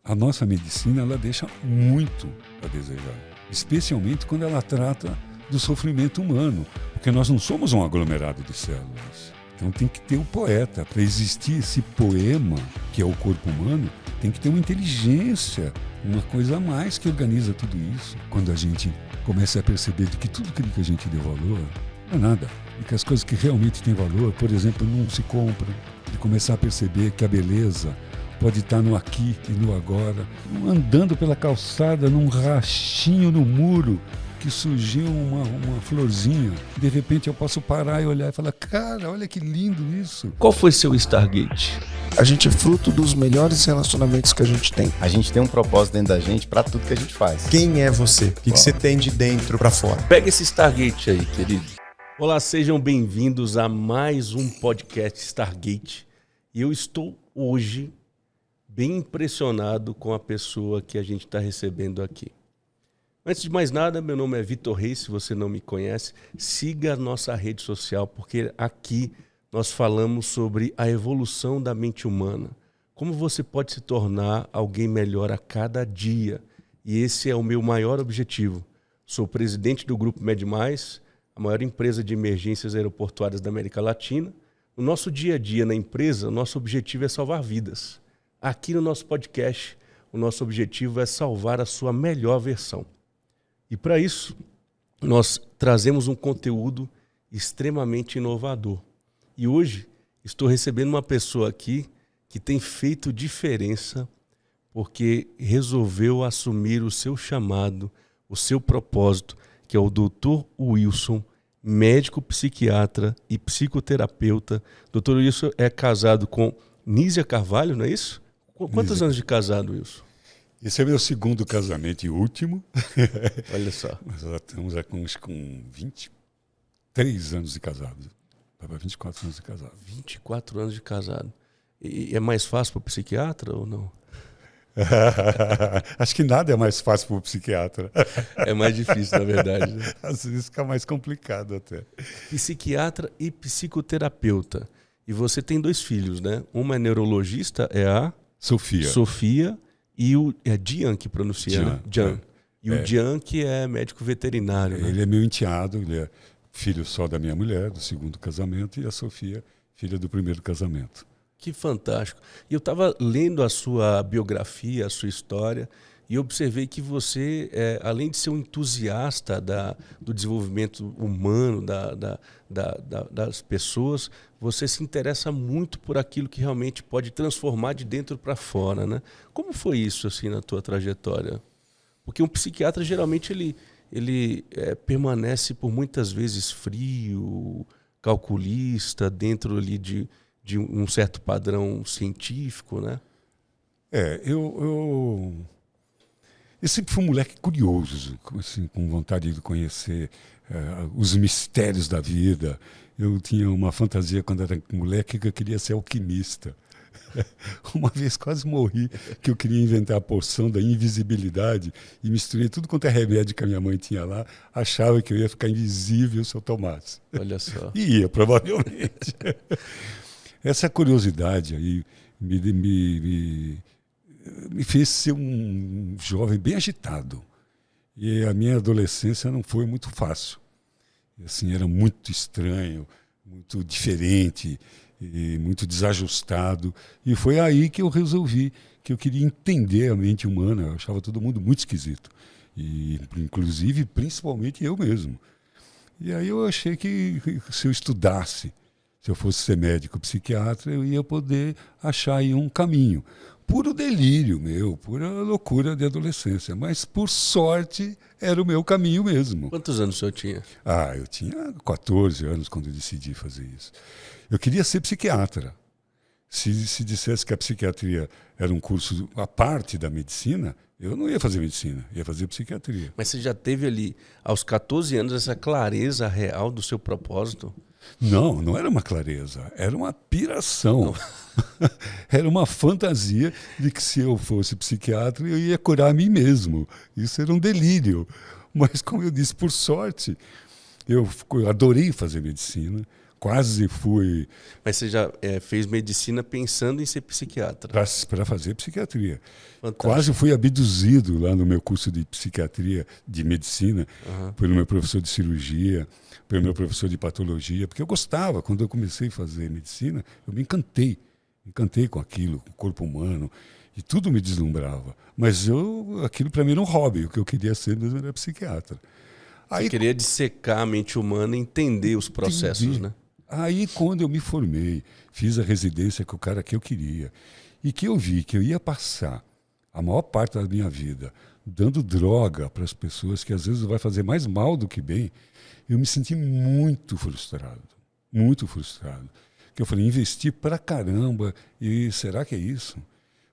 a nossa medicina ela deixa muito a desejar, especialmente quando ela trata do sofrimento humano, porque nós não somos um aglomerado de células. Então tem que ter o poeta. Para existir esse poema, que é o corpo humano, tem que ter uma inteligência, uma coisa a mais que organiza tudo isso. Quando a gente começa a perceber de que tudo aquilo que a gente deu valor não é nada, e que as coisas que realmente têm valor, por exemplo, não se compram, de começar a perceber que a beleza pode estar no aqui e no agora, andando pela calçada, num rachinho no muro, que surgiu uma florzinha, de repente eu posso parar e olhar e falar, cara, olha que lindo isso. Qual foi seu Stargate? A gente é fruto dos melhores relacionamentos que a gente tem. A gente tem um propósito dentro da gente para tudo que a gente faz. Quem é você? O que você tem de dentro para fora? Pega esse Stargate aí, querido. Olá, sejam bem-vindos a mais um podcast Stargate. E eu estou hoje bem impressionado com a pessoa que a gente está recebendo aqui. Antes de mais nada, meu nome é Vitor Reis, se você não me conhece, siga a nossa rede social, porque aqui nós falamos sobre a evolução da mente humana, como você pode se tornar alguém melhor a cada dia. E esse é o meu maior objetivo. Sou presidente do Grupo MedMais, a maior empresa de emergências aeroportuárias da América Latina. No nosso dia a dia na empresa, o nosso objetivo é salvar vidas. Aqui no nosso podcast, o nosso objetivo é salvar a sua melhor versão. E para isso, nós trazemos um conteúdo extremamente inovador. E hoje estou recebendo uma pessoa aqui que tem feito diferença porque resolveu assumir o seu chamado, o seu propósito, que é o Dr. Wilson, médico psiquiatra e psicoterapeuta. Dr. Wilson é casado com Nízia Carvalho, não é isso? Quantos anos de casado, Wilson? Esse é meu segundo casamento e último. Olha só. Nós já estamos com 23 anos de casado. Para 24 anos de casado. 24 anos de casado. E é mais fácil para o psiquiatra ou não? Acho que nada é mais fácil para o psiquiatra. É mais difícil, na verdade. Né? Às vezes fica mais complicado até. Psiquiatra e psicoterapeuta. E você tem 2 filhos, né? Uma é neurologista, é a... Sofia. E o Dian que pronuncia, né? Dian. E o Dian que é médico veterinário. Né? Ele é meu enteado, ele é filho só da minha mulher, do segundo casamento, e a Sofia, filha do primeiro casamento. Que fantástico. E eu estava lendo a sua biografia, a sua história, e observei que você, além de ser um entusiasta do desenvolvimento humano, das pessoas, você se interessa muito por aquilo que realmente pode transformar de dentro para fora, né? Como foi isso assim na tua trajetória? Porque um psiquiatra geralmente ele permanece por muitas vezes frio, calculista, dentro ali de um certo padrão científico, né? Eu sempre fui um moleque curioso, assim, com vontade de conhecer os mistérios da vida. Eu tinha uma fantasia quando era moleque que eu queria ser alquimista. Uma vez quase morri, que eu queria inventar a poção da invisibilidade e misturei tudo quanto é remédio que a minha mãe tinha lá, achava que eu ia ficar invisível se eu tomasse. Olha só. E ia, provavelmente. Essa curiosidade aí me fez ser um jovem bem agitado. E a minha adolescência não foi muito fácil. Assim, era muito estranho, muito diferente, e muito desajustado. E foi aí que eu resolvi que eu queria entender a mente humana. Eu achava todo mundo muito esquisito. E, inclusive, principalmente eu mesmo. E aí eu achei que se eu estudasse, se eu fosse ser médico psiquiatra, eu ia poder achar aí um caminho. Puro delírio meu, pura loucura de adolescência. Mas, por sorte, era o meu caminho mesmo. Quantos anos o senhor tinha? Eu tinha 14 anos quando eu decidi fazer isso. Eu queria ser psiquiatra. Se dissesse que a psiquiatria era um curso à parte da medicina, eu não ia fazer medicina, ia fazer psiquiatria. Mas você já teve ali, aos 14 anos, essa clareza real do seu propósito? Não era uma clareza, era uma piração. Era uma fantasia de que se eu fosse psiquiatra eu ia curar a mim mesmo. Isso era um delírio. Mas, como eu disse, por sorte, eu adorei fazer medicina. Quase fui Mas você já fez medicina pensando em ser psiquiatra. para fazer psiquiatria. Fantástico. Quase fui abduzido lá no meu curso de psiquiatria, de medicina, pelo meu professor de cirurgia, pelo meu professor de patologia, porque eu gostava. Quando eu comecei a fazer medicina, eu me encantei com aquilo, com o corpo humano, e tudo me deslumbrava. Mas aquilo para mim era um hobby, o que eu queria ser mesmo era psiquiatra. Você queria dissecar a mente humana e entender os processos, né? Aí, quando eu me formei, fiz a residência com o cara que eu queria, e que eu vi que eu ia passar a maior parte da minha vida dando droga para as pessoas, que às vezes vai fazer mais mal do que bem, eu me senti muito frustrado. Muito frustrado. Que eu falei, investi pra caramba, e será que é isso?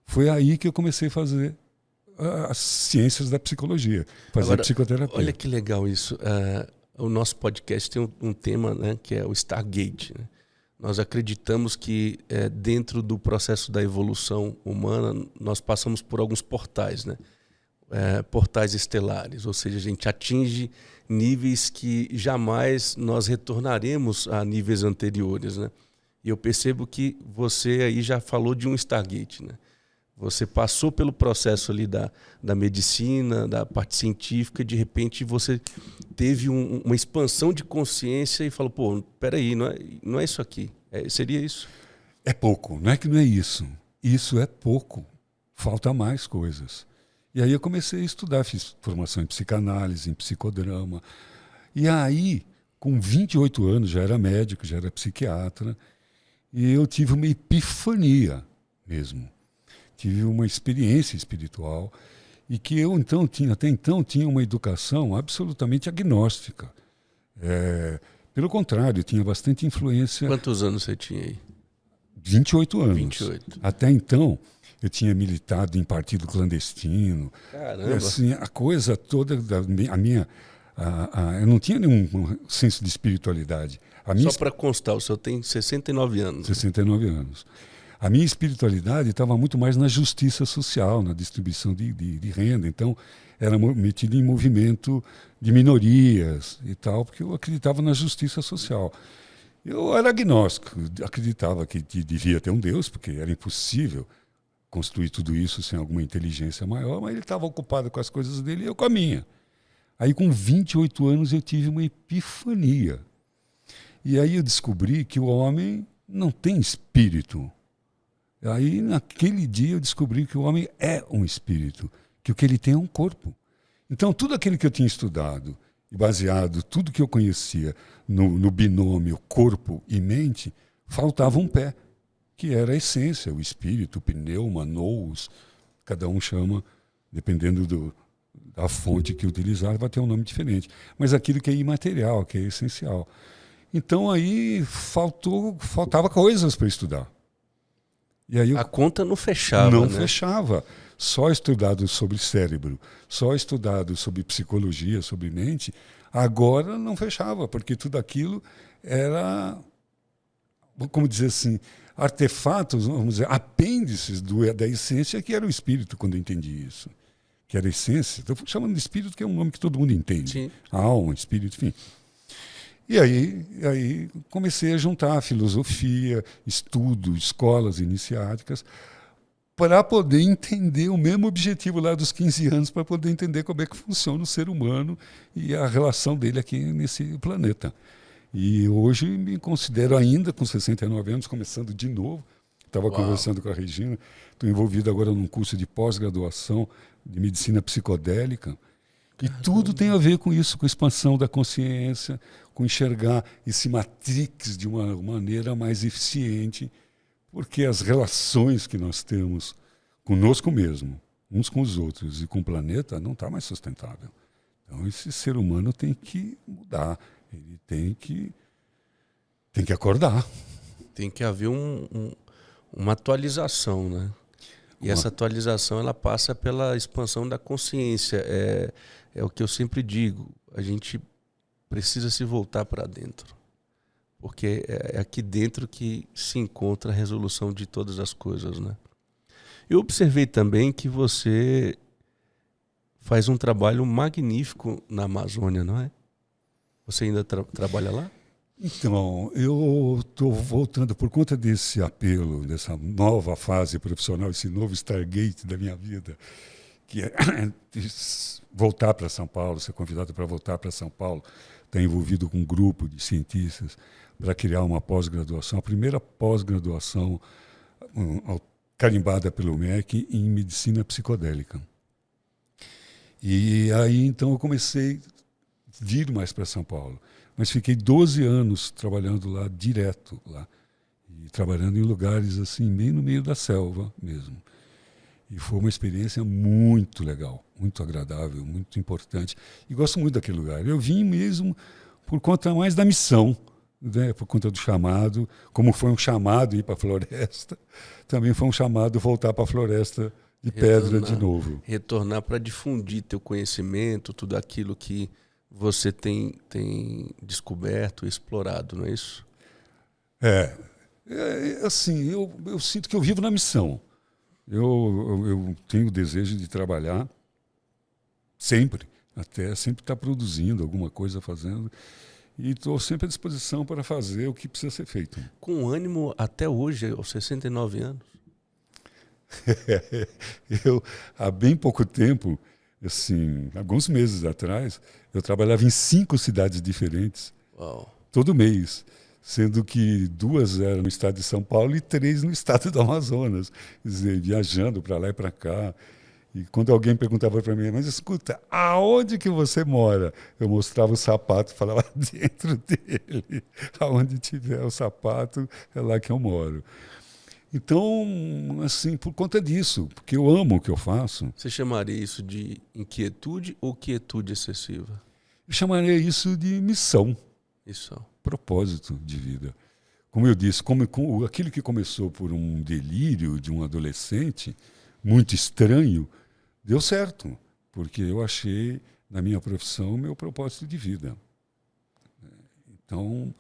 Foi aí que eu comecei a fazer as ciências da psicologia, fazer Agora, psicoterapia. Olha que legal isso. O nosso podcast tem um tema, né, que é o Stargate. Né? Nós acreditamos que dentro do processo da evolução humana, nós passamos por alguns portais, né? Portais estelares, ou seja, a gente atinge níveis que jamais nós retornaremos a níveis anteriores, né? E eu percebo que você aí já falou de um Stargate, né? Você passou pelo processo ali da medicina, da parte científica, e de repente você teve uma expansão de consciência e falou, pô, peraí, não é isso aqui, seria isso? É pouco, não é que não é isso. Isso é pouco, falta mais coisas. E aí eu comecei a estudar, fiz formação em psicanálise, em psicodrama. E aí, com 28 anos, já era médico, já era psiquiatra, e eu tive uma epifania mesmo. Tive uma experiência espiritual e que eu até então tinha uma educação absolutamente agnóstica. Pelo contrário, tinha bastante influência. Quantos anos você tinha aí? 28 anos. 28. Até então, eu tinha militado em partido clandestino. Caramba! Assim, a coisa toda, eu não tinha nenhum senso de espiritualidade. Só para constar, o senhor tem 69 anos. 69 anos. A minha espiritualidade estava muito mais na justiça social, na distribuição de renda. Então, era metido em movimento de minorias e tal, porque eu acreditava na justiça social. Eu era agnóstico, acreditava que devia ter um Deus, porque era impossível construir tudo isso sem alguma inteligência maior, mas ele estava ocupado com as coisas dele e eu com a minha. Aí, com 28 anos, eu tive uma epifania. E aí eu descobri que o homem não tem espírito. Aí, naquele dia, eu descobri que o homem é um espírito, que o que ele tem é um corpo. Então, tudo aquilo que eu tinha estudado, e baseado tudo que eu conhecia no binômio corpo e mente, faltava um pé, que era a essência, o espírito, o pneuma, nous, cada um chama, dependendo da fonte que utilizar, vai ter um nome diferente. Mas aquilo que é imaterial, que é essencial. Então, aí faltava coisas para estudar. E aí a conta não fechava, Não né? fechava. Só estudado sobre cérebro, só estudado sobre psicologia, sobre mente, agora não fechava, porque tudo aquilo era, como dizer assim, artefatos, vamos dizer, apêndices da essência, que era o espírito, quando eu entendi isso. Que era a essência. Estou chamando de espírito, que é um nome que todo mundo entende. Sim. Alma, espírito, enfim. E aí comecei a juntar filosofia, estudo, escolas iniciáticas, para poder entender o mesmo objetivo lá dos 15 anos, para poder entender como é que funciona o ser humano e a relação dele aqui nesse planeta. E hoje me considero ainda, com 69 anos, começando de novo. Estava conversando com a Regina, estou envolvido agora num curso de pós-graduação de medicina psicodélica. E tudo tem a ver com isso, com a expansão da consciência, com enxergar esse matrix de uma maneira mais eficiente, porque as relações que nós temos conosco mesmo, uns com os outros e com o planeta, não está mais sustentável. Então esse ser humano tem que mudar, ele tem que acordar. Tem que haver uma atualização, né? E essa atualização ela passa pela expansão da consciência. É o que eu sempre digo, a gente precisa se voltar para dentro. Porque é aqui dentro que se encontra a resolução de todas as coisas, né? Eu observei também que você faz um trabalho magnífico na Amazônia, não é? Você ainda trabalha lá? Então, eu estou voltando por conta desse apelo, dessa nova fase profissional, esse novo Stargate da minha vida, que é voltar para São Paulo, ser convidado para voltar para São Paulo, estar envolvido com um grupo de cientistas para criar uma pós-graduação, a primeira pós-graduação carimbada pelo MEC em medicina psicodélica. E aí, então, eu comecei a vir mais para São Paulo. Mas fiquei 12 anos trabalhando lá, direto lá. E trabalhando em lugares assim, bem no meio da selva mesmo. E foi uma experiência muito legal, muito agradável, muito importante. E gosto muito daquele lugar. Eu vim mesmo por conta mais da missão, né? Por conta do chamado. Como foi um chamado ir para a floresta, também foi um chamado voltar para a floresta de pedra de novo. Retornar para difundir teu conhecimento, tudo aquilo que você tem descoberto, explorado, não é isso? Assim, eu sinto que eu vivo na missão. Eu tenho o desejo de trabalhar sempre, até sempre estar produzindo alguma coisa, fazendo, e estou sempre à disposição para fazer o que precisa ser feito. Com ânimo até hoje, aos 69 anos? Há bem pouco tempo, assim, alguns meses atrás, eu trabalhava em 5 cidades diferentes, Uau. todo mês, sendo que 2 eram no estado de São Paulo e 3 no estado do Amazonas, quer dizer, viajando para lá e para cá. E quando alguém perguntava para mim, mas escuta, aonde que você mora? Eu mostrava o sapato e falava dentro dele. Aonde tiver o sapato, é lá que eu moro. Então, assim, por conta disso, porque eu amo o que eu faço. Você chamaria isso de inquietude ou quietude excessiva? Eu chamaria isso de missão, Isso. propósito de vida. Como eu disse, aquilo que começou por um delírio de um adolescente, muito estranho, deu certo, porque eu achei na minha profissão o meu propósito de vida. Então,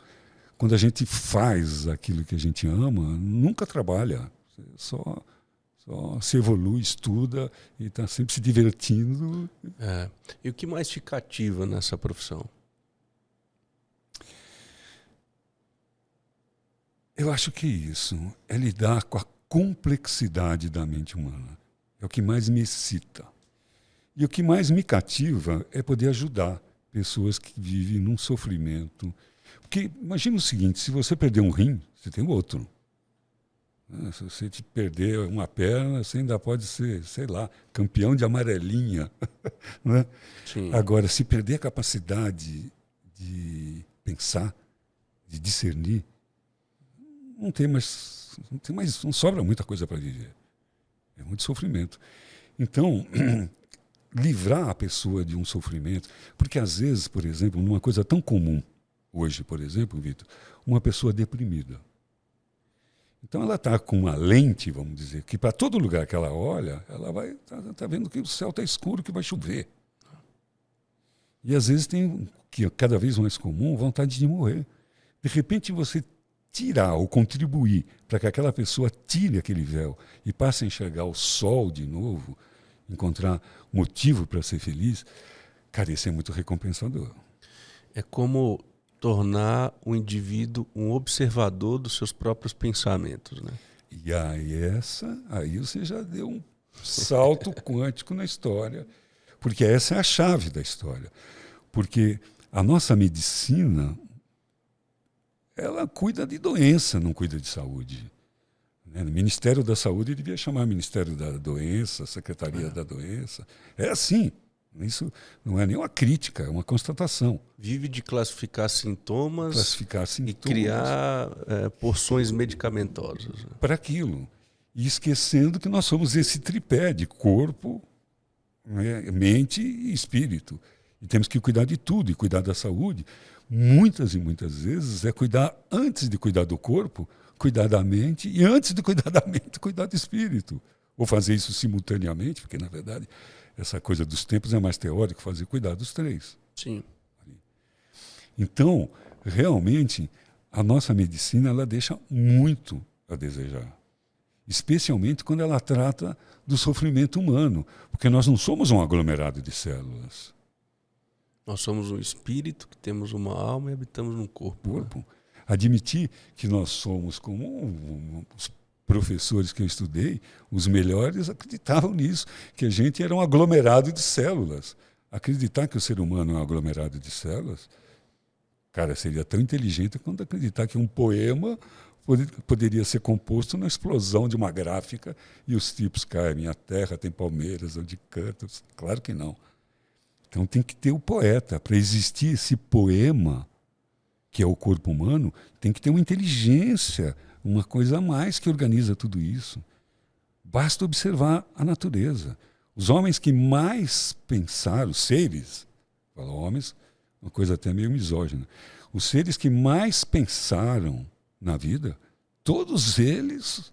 quando a gente faz aquilo que a gente ama, nunca trabalha, só se evolui, estuda e está sempre se divertindo. E o que mais te cativa nessa profissão? Eu acho que isso é lidar com a complexidade da mente humana. É o que mais me excita. E o que mais me cativa é poder ajudar pessoas que vivem num sofrimento. Porque imagina o seguinte, se você perder um rim, você tem outro. Se você te perder uma perna, você ainda pode ser, sei lá, campeão de amarelinha. Né? Sim. Agora, se perder a capacidade de pensar, de discernir, não sobra muita coisa para viver. É muito sofrimento. Então, livrar a pessoa de um sofrimento, porque às vezes, por exemplo, numa coisa tão comum hoje, por exemplo, Vitor, uma pessoa deprimida. Então ela está com uma lente, vamos dizer, que para todo lugar que ela olha, ela vai tá vendo que o céu está escuro, que vai chover. E às vezes tem, que é cada vez mais comum, vontade de morrer. De repente você tirar ou contribuir para que aquela pessoa tire aquele véu e passe a enxergar o sol de novo, encontrar motivo para ser feliz, cara, isso é muito recompensador. É como tornar o indivíduo um observador dos seus próprios pensamentos, né? E aí você já deu um salto quântico na história, porque essa é a chave da história. Porque a nossa medicina, ela cuida de doença, não cuida de saúde. O Ministério da Saúde devia chamar Ministério da Doença, Secretaria da Doença. É assim. Isso não é nenhuma crítica, é uma constatação. Vive de classificar sintomas e e criar porções medicamentosas. Para aquilo. E esquecendo que nós somos esse tripé de corpo, mente e espírito. E temos que cuidar de tudo, e cuidar da saúde. Muitas e muitas vezes é cuidar, antes de cuidar do corpo, cuidar da mente, e antes de cuidar da mente, cuidar do espírito. Ou fazer isso simultaneamente, porque, na verdade, essa coisa dos tempos é mais teórico, cuidar dos 3. Sim. Então, realmente, a nossa medicina ela deixa muito a desejar. Especialmente quando ela trata do sofrimento humano. Porque nós não somos um aglomerado de células. Nós somos um espírito, que temos uma alma e habitamos num corpo. Admitir que nós somos, como os professores que eu estudei, os melhores acreditavam nisso, que a gente era um aglomerado de células. Acreditar que o ser humano é um aglomerado de células, cara, seria tão inteligente quanto acreditar que um poema poderia ser composto na explosão de uma gráfica e os tipos caem. Minha terra tem palmeiras onde cantam. Claro que não. Então tem que ter o poeta. Para existir esse poema, que é o corpo humano, tem que ter uma inteligência, uma coisa a mais que organiza tudo isso. Basta observar a natureza. Os homens que mais pensaram, os seres, falo homens, uma coisa até meio misógina, os seres que mais pensaram na vida, todos eles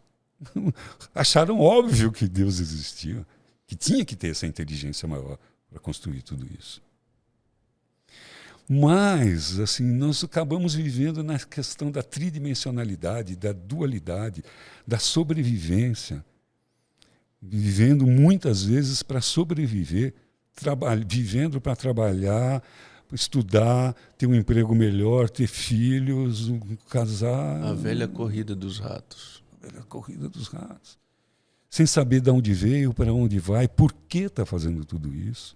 acharam óbvio que Deus existia, que tinha que ter essa inteligência maior para construir tudo isso. Mas, assim, nós acabamos vivendo na questão da tridimensionalidade, da dualidade, da sobrevivência, vivendo muitas vezes para sobreviver, vivendo para trabalhar, estudar, ter um emprego melhor, ter filhos, casar. A velha corrida dos ratos. A velha corrida dos ratos. Sem saber de onde veio, para onde vai, por que está fazendo tudo isso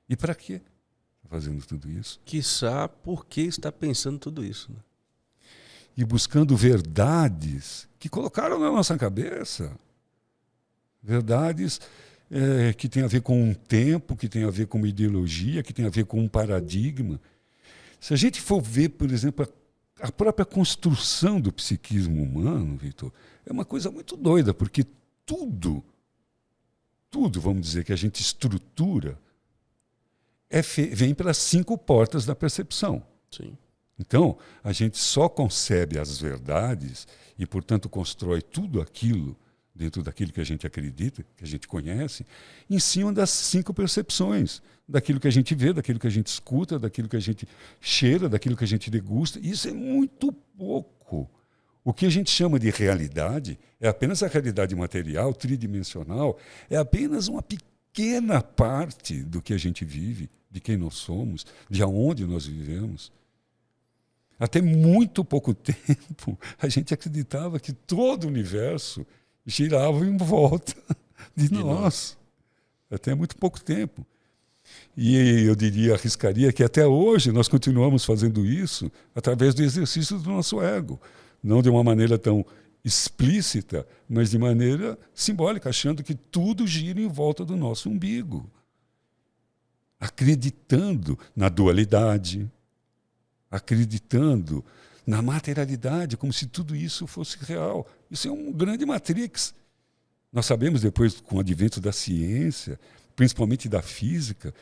e para quê está fazendo tudo isso. Quiçá por que está pensando tudo isso. Né? E buscando verdades que colocaram na nossa cabeça. Verdades que têm a ver com um tempo, que têm a ver com uma ideologia, que têm a ver com um paradigma. Se a gente for ver, por exemplo, a própria construção do psiquismo humano, Vitor, é uma coisa muito doida, porque tudo, vamos dizer, que a gente estrutura, vem pelas 5 portas da percepção. Sim. Então, a gente só concebe as verdades e, portanto, constrói tudo aquilo dentro daquilo que a gente acredita, que a gente conhece, em cima das 5 percepções, daquilo que a gente vê, daquilo que a gente escuta, daquilo que a gente cheira, daquilo que a gente degusta. Isso é muito pouco. O que a gente chama de realidade é apenas a realidade material, tridimensional, é apenas uma pequena parte do que a gente vive, de quem nós somos, de aonde nós vivemos. Até muito pouco tempo, a gente acreditava que todo o universo girava em volta de nós. Até muito pouco tempo. E eu arriscaria que até hoje nós continuamos fazendo isso através do exercício do nosso ego. Não de uma maneira tão explícita, mas de maneira simbólica, achando que tudo gira em volta do nosso umbigo. Acreditando na dualidade, acreditando na materialidade, como se tudo isso fosse real. Isso é um grande matrix. Nós sabemos depois, com o advento da ciência, principalmente da física,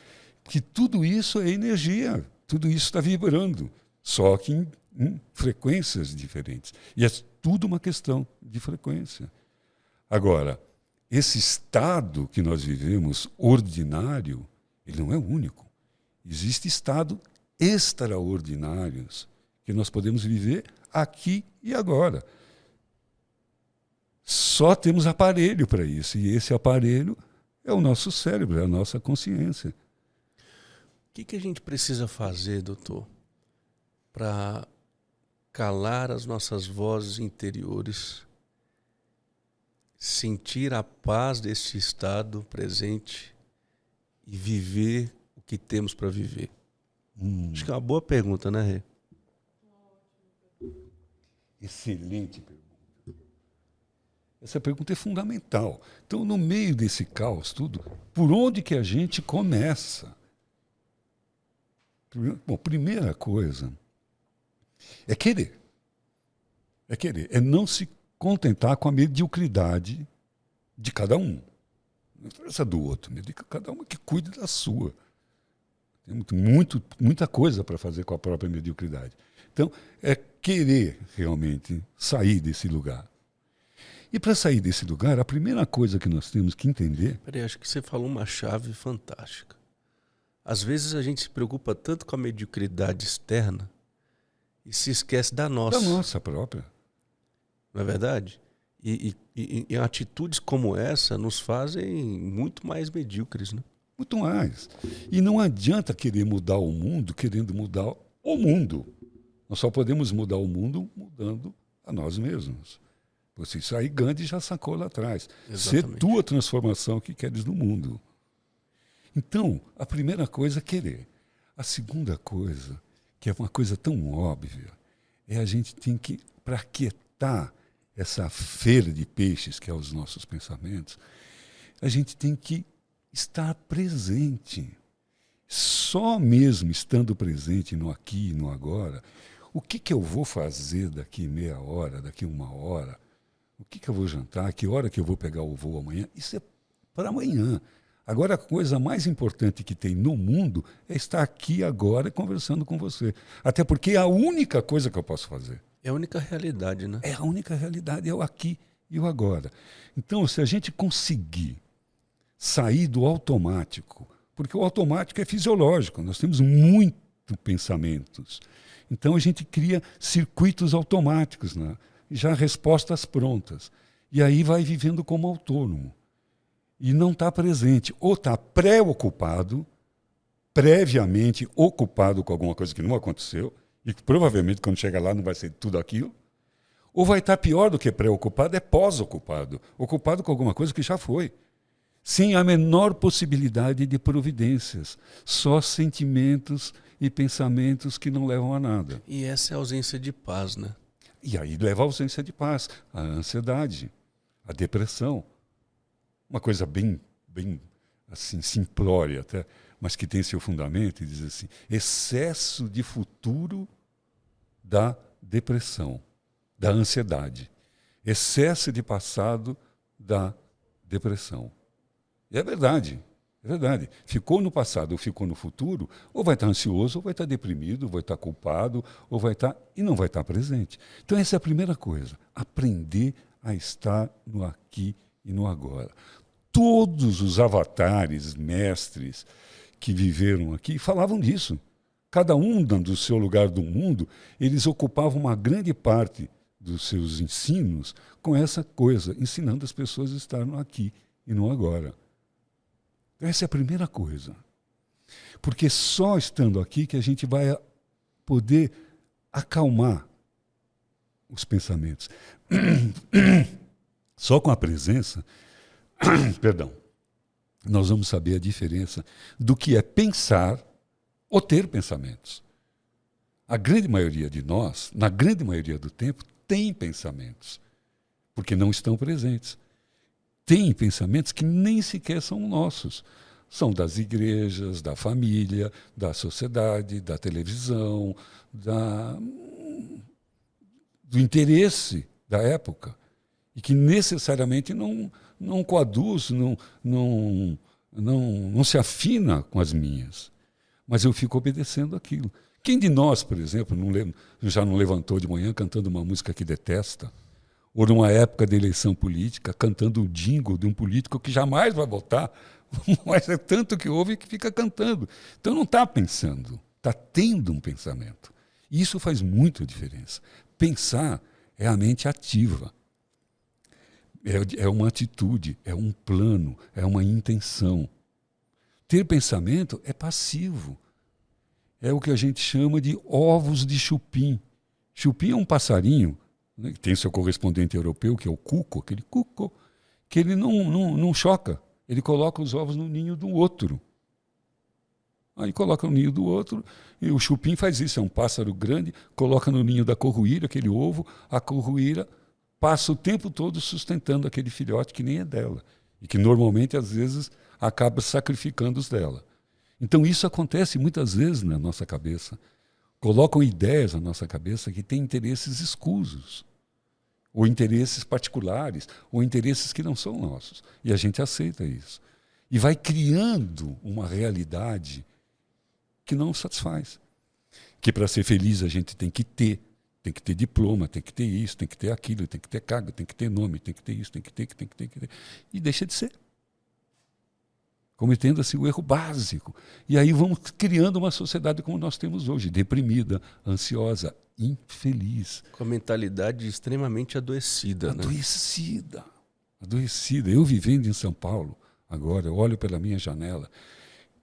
que tudo isso é energia, tudo isso está vibrando, só que em frequências diferentes. E é tudo uma questão de frequência. Agora, esse estado que nós vivemos, ordinário, ele não é o único. Existem estados extraordinários que nós podemos viver aqui e agora. Só temos aparelho para isso, e esse aparelho é o nosso cérebro, é a nossa consciência. O que a gente precisa fazer, doutor, para calar as nossas vozes interiores, sentir a paz desse estado presente e viver o que temos para viver? Acho que é uma boa pergunta, né, Rê? Excelente pergunta. Essa pergunta é fundamental. Então, no meio desse caos tudo, por onde que a gente começa? Bom, primeira coisa é querer. É querer. É não se contentar com a mediocridade de cada um. Não interessa do outro, cada um que cuide da sua. Tem muita coisa para fazer com a própria mediocridade. Então, é querer realmente sair desse lugar. E para sair desse lugar, a primeira coisa que nós temos que entender... Peraí, acho que você falou uma chave fantástica. Às vezes a gente se preocupa tanto com a mediocridade externa e se esquece da nossa. Da nossa própria. Não é verdade? E atitudes como essa nos fazem muito mais medíocres, né? Muito mais. E não adianta querer mudar o mundo querendo mudar o mundo. Nós só podemos mudar o mundo mudando a nós mesmos. Porque isso aí Gandhi já sacou lá atrás. Ser tua transformação que queres no mundo. Então, a primeira coisa é querer. A segunda coisa, que é uma coisa tão óbvia, é a gente tem que, para aquietar essa feira de peixes que é os nossos pensamentos, a gente tem que estar presente. Só mesmo estando presente no aqui e no agora, o que eu vou fazer daqui meia hora, daqui uma hora, o que eu vou jantar, que hora que eu vou pegar o voo amanhã, isso é para amanhã. Agora, a coisa mais importante que tem no mundo é estar aqui agora conversando com você. Até porque é a única coisa que eu posso fazer. É a única realidade, né? É a única realidade, é o aqui e o agora. Então, se a gente conseguir sair do automático, porque o automático é fisiológico, nós temos muitos pensamentos. Então, a gente cria circuitos automáticos, né? Já respostas prontas. E aí vai vivendo como autônomo. E não está presente. Ou está preocupado, previamente ocupado com alguma coisa que não aconteceu, e que provavelmente quando chega lá não vai ser tudo aquilo, ou vai estar pior do que preocupado, é pós-ocupado, ocupado com alguma coisa que já foi, sem a menor possibilidade de providências, só sentimentos e pensamentos que não levam a nada. E essa é a ausência de paz, né? E aí leva a ausência de paz, a ansiedade, a depressão. Uma coisa bem assim, simplória até, mas que tem seu fundamento, e diz assim, excesso de futuro da depressão, da ansiedade. Excesso de passado da depressão. E é verdade, é verdade. Ficou no passado ou ficou no futuro, ou vai estar ansioso, ou vai estar deprimido, ou vai estar culpado, ou vai estar... e não vai estar presente. Então essa é a primeira coisa, aprender a estar no aqui e no agora. Todos os avatares, mestres que viveram aqui falavam disso. Cada um, do seu lugar do mundo, eles ocupavam uma grande parte dos seus ensinos com essa coisa, ensinando as pessoas a estar no aqui e no agora. Essa é a primeira coisa. Porque só estando aqui que a gente vai poder acalmar os pensamentos. Só com a presença, perdão, nós vamos saber a diferença do que é pensar ou ter pensamentos. A grande maioria de nós, na grande maioria do tempo, tem pensamentos, porque não estão presentes. Tem pensamentos que nem sequer são nossos. São das igrejas, da família, da sociedade, da televisão, do interesse da época. E que necessariamente não coaduz, não se afina com as minhas. Mas eu fico obedecendo aquilo. Quem de nós, por exemplo, já não levantou de manhã cantando uma música que detesta? Ou numa época de eleição política, cantando um jingle de um político que jamais vai votar, mas é tanto que ouve que fica cantando. Então não está pensando, está tendo um pensamento. E isso faz muita diferença. Pensar é a mente ativa. É uma atitude, é um plano, é uma intenção. Ter pensamento é passivo. É o que a gente chama de ovos de chupim. Chupim é um passarinho, né, que tem seu correspondente europeu, que é o cuco, aquele cuco, que ele não choca. Ele coloca os ovos no ninho do outro. Aí coloca no ninho do outro, e o chupim faz isso, é um pássaro grande, coloca no ninho da corruíra aquele ovo, a corruíra passa o tempo todo sustentando aquele filhote que nem é dela, e que normalmente, às vezes, acaba sacrificando os dela. Então isso acontece muitas vezes na nossa cabeça. Colocam ideias na nossa cabeça que têm interesses escusos, ou interesses particulares, ou interesses que não são nossos. E a gente aceita isso. E vai criando uma realidade que não satisfaz. Que para ser feliz a gente tem que ter diploma, tem que ter isso, tem que ter aquilo, tem que ter cargo, tem que ter nome, tem que ter isso, tem que ter. E deixa de ser. Cometendo assim o erro básico. E aí vamos criando uma sociedade como nós temos hoje, deprimida, ansiosa, infeliz. Com a mentalidade extremamente adoecida. Adoecida. Eu vivendo em São Paulo, agora, eu olho pela minha janela,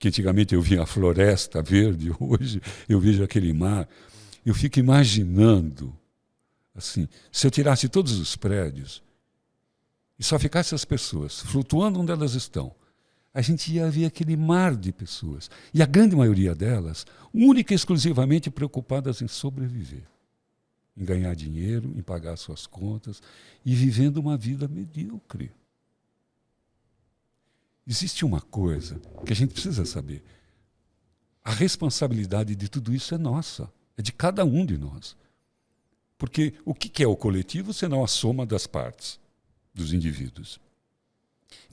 que antigamente eu via a floresta verde, hoje eu vejo aquele mar. Eu fico imaginando, assim, se eu tirasse todos os prédios e só ficasse as pessoas flutuando onde elas estão, a gente ia ver aquele mar de pessoas. E a grande maioria delas, única e exclusivamente preocupadas em sobreviver, em ganhar dinheiro, em pagar suas contas e vivendo uma vida medíocre. Existe uma coisa que a gente precisa saber. A responsabilidade de tudo isso é nossa, é de cada um de nós. Porque o que é o coletivo senão a soma das partes, dos indivíduos?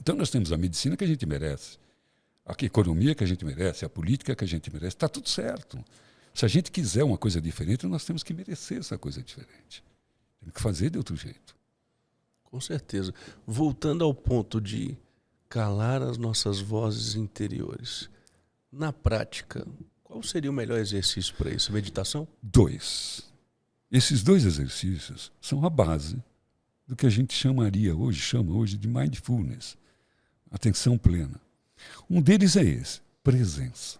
Então nós temos a medicina que a gente merece, a economia que a gente merece, a política que a gente merece, está tudo certo. Se a gente quiser uma coisa diferente, nós temos que merecer essa coisa diferente. Temos que fazer de outro jeito. Com certeza. Voltando ao ponto de calar as nossas vozes interiores. Na prática, qual seria o melhor exercício para isso? Meditação? 2. Esses 2 exercícios são a base do que a gente chama hoje de mindfulness, atenção plena. Um deles é esse, presença.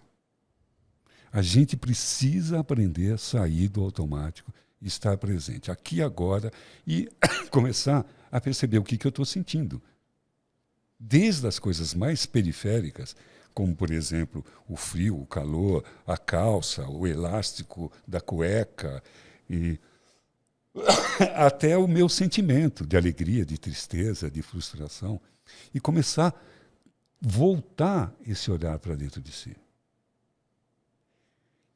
A gente precisa aprender a sair do automático e estar presente, aqui agora, e começar a perceber o que eu estou sentindo. Desde as coisas mais periféricas, como, por exemplo, o frio, o calor, a calça, o elástico da cueca, e até o meu sentimento de alegria, de tristeza, de frustração, e começar a voltar esse olhar para dentro de si.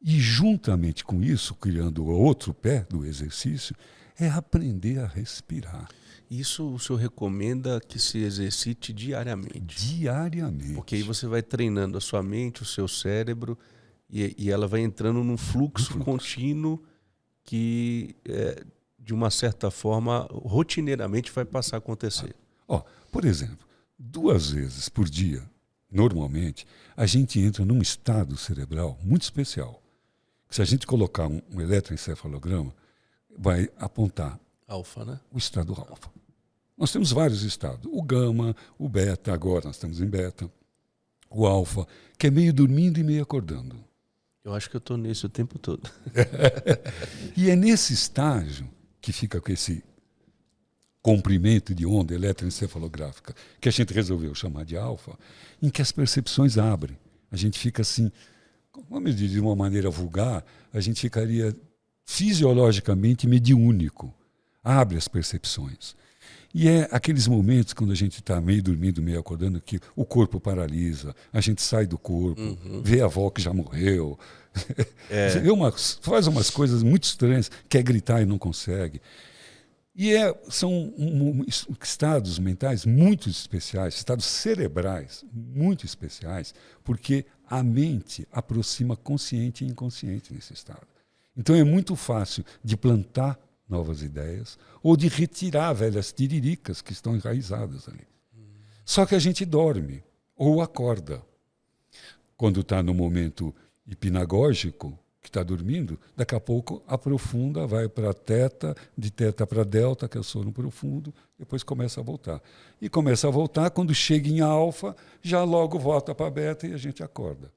E juntamente com isso, criando o outro pé do exercício, é aprender a respirar. Isso o senhor recomenda que se exercite diariamente? Diariamente. Porque aí você vai treinando a sua mente, o seu cérebro, e ela vai entrando num fluxo contínuo que, de uma certa forma, rotineiramente vai passar a acontecer. Por exemplo, 2 vezes por dia, normalmente, a gente entra num estado cerebral muito especial. Se a gente colocar um eletroencefalograma, vai apontar Alfa, né? o estado alfa. Nós temos vários estados. O gama, o beta, agora nós estamos em beta. O alfa, que é meio dormindo e meio acordando. Eu acho que eu estou nesse o tempo todo. E é nesse estágio que fica com esse comprimento de onda eletroencefalográfica, que a gente resolveu chamar de alfa, em que as percepções abrem. A gente fica assim, vamos dizer de uma maneira vulgar, a gente ficaria fisiologicamente mediúnico. Abre as percepções. E é aqueles momentos quando a gente está meio dormindo, meio acordando, que o corpo paralisa, a gente sai do corpo, vê a avó que já morreu, faz umas coisas muito estranhas, quer gritar e não consegue. E são estados mentais muito especiais, estados cerebrais muito especiais, porque a mente aproxima consciente e inconsciente nesse estado. Então é muito fácil de plantar novas ideias ou de retirar velhas tiriricas que estão enraizadas ali. Só que a gente dorme ou acorda. Quando está no momento hipnagógico, que está dormindo, daqui a pouco aprofunda, vai para teta, de teta para delta, que é o sono profundo, depois começa a voltar. E começa a voltar, quando chega em alfa, já logo volta para beta e a gente acorda.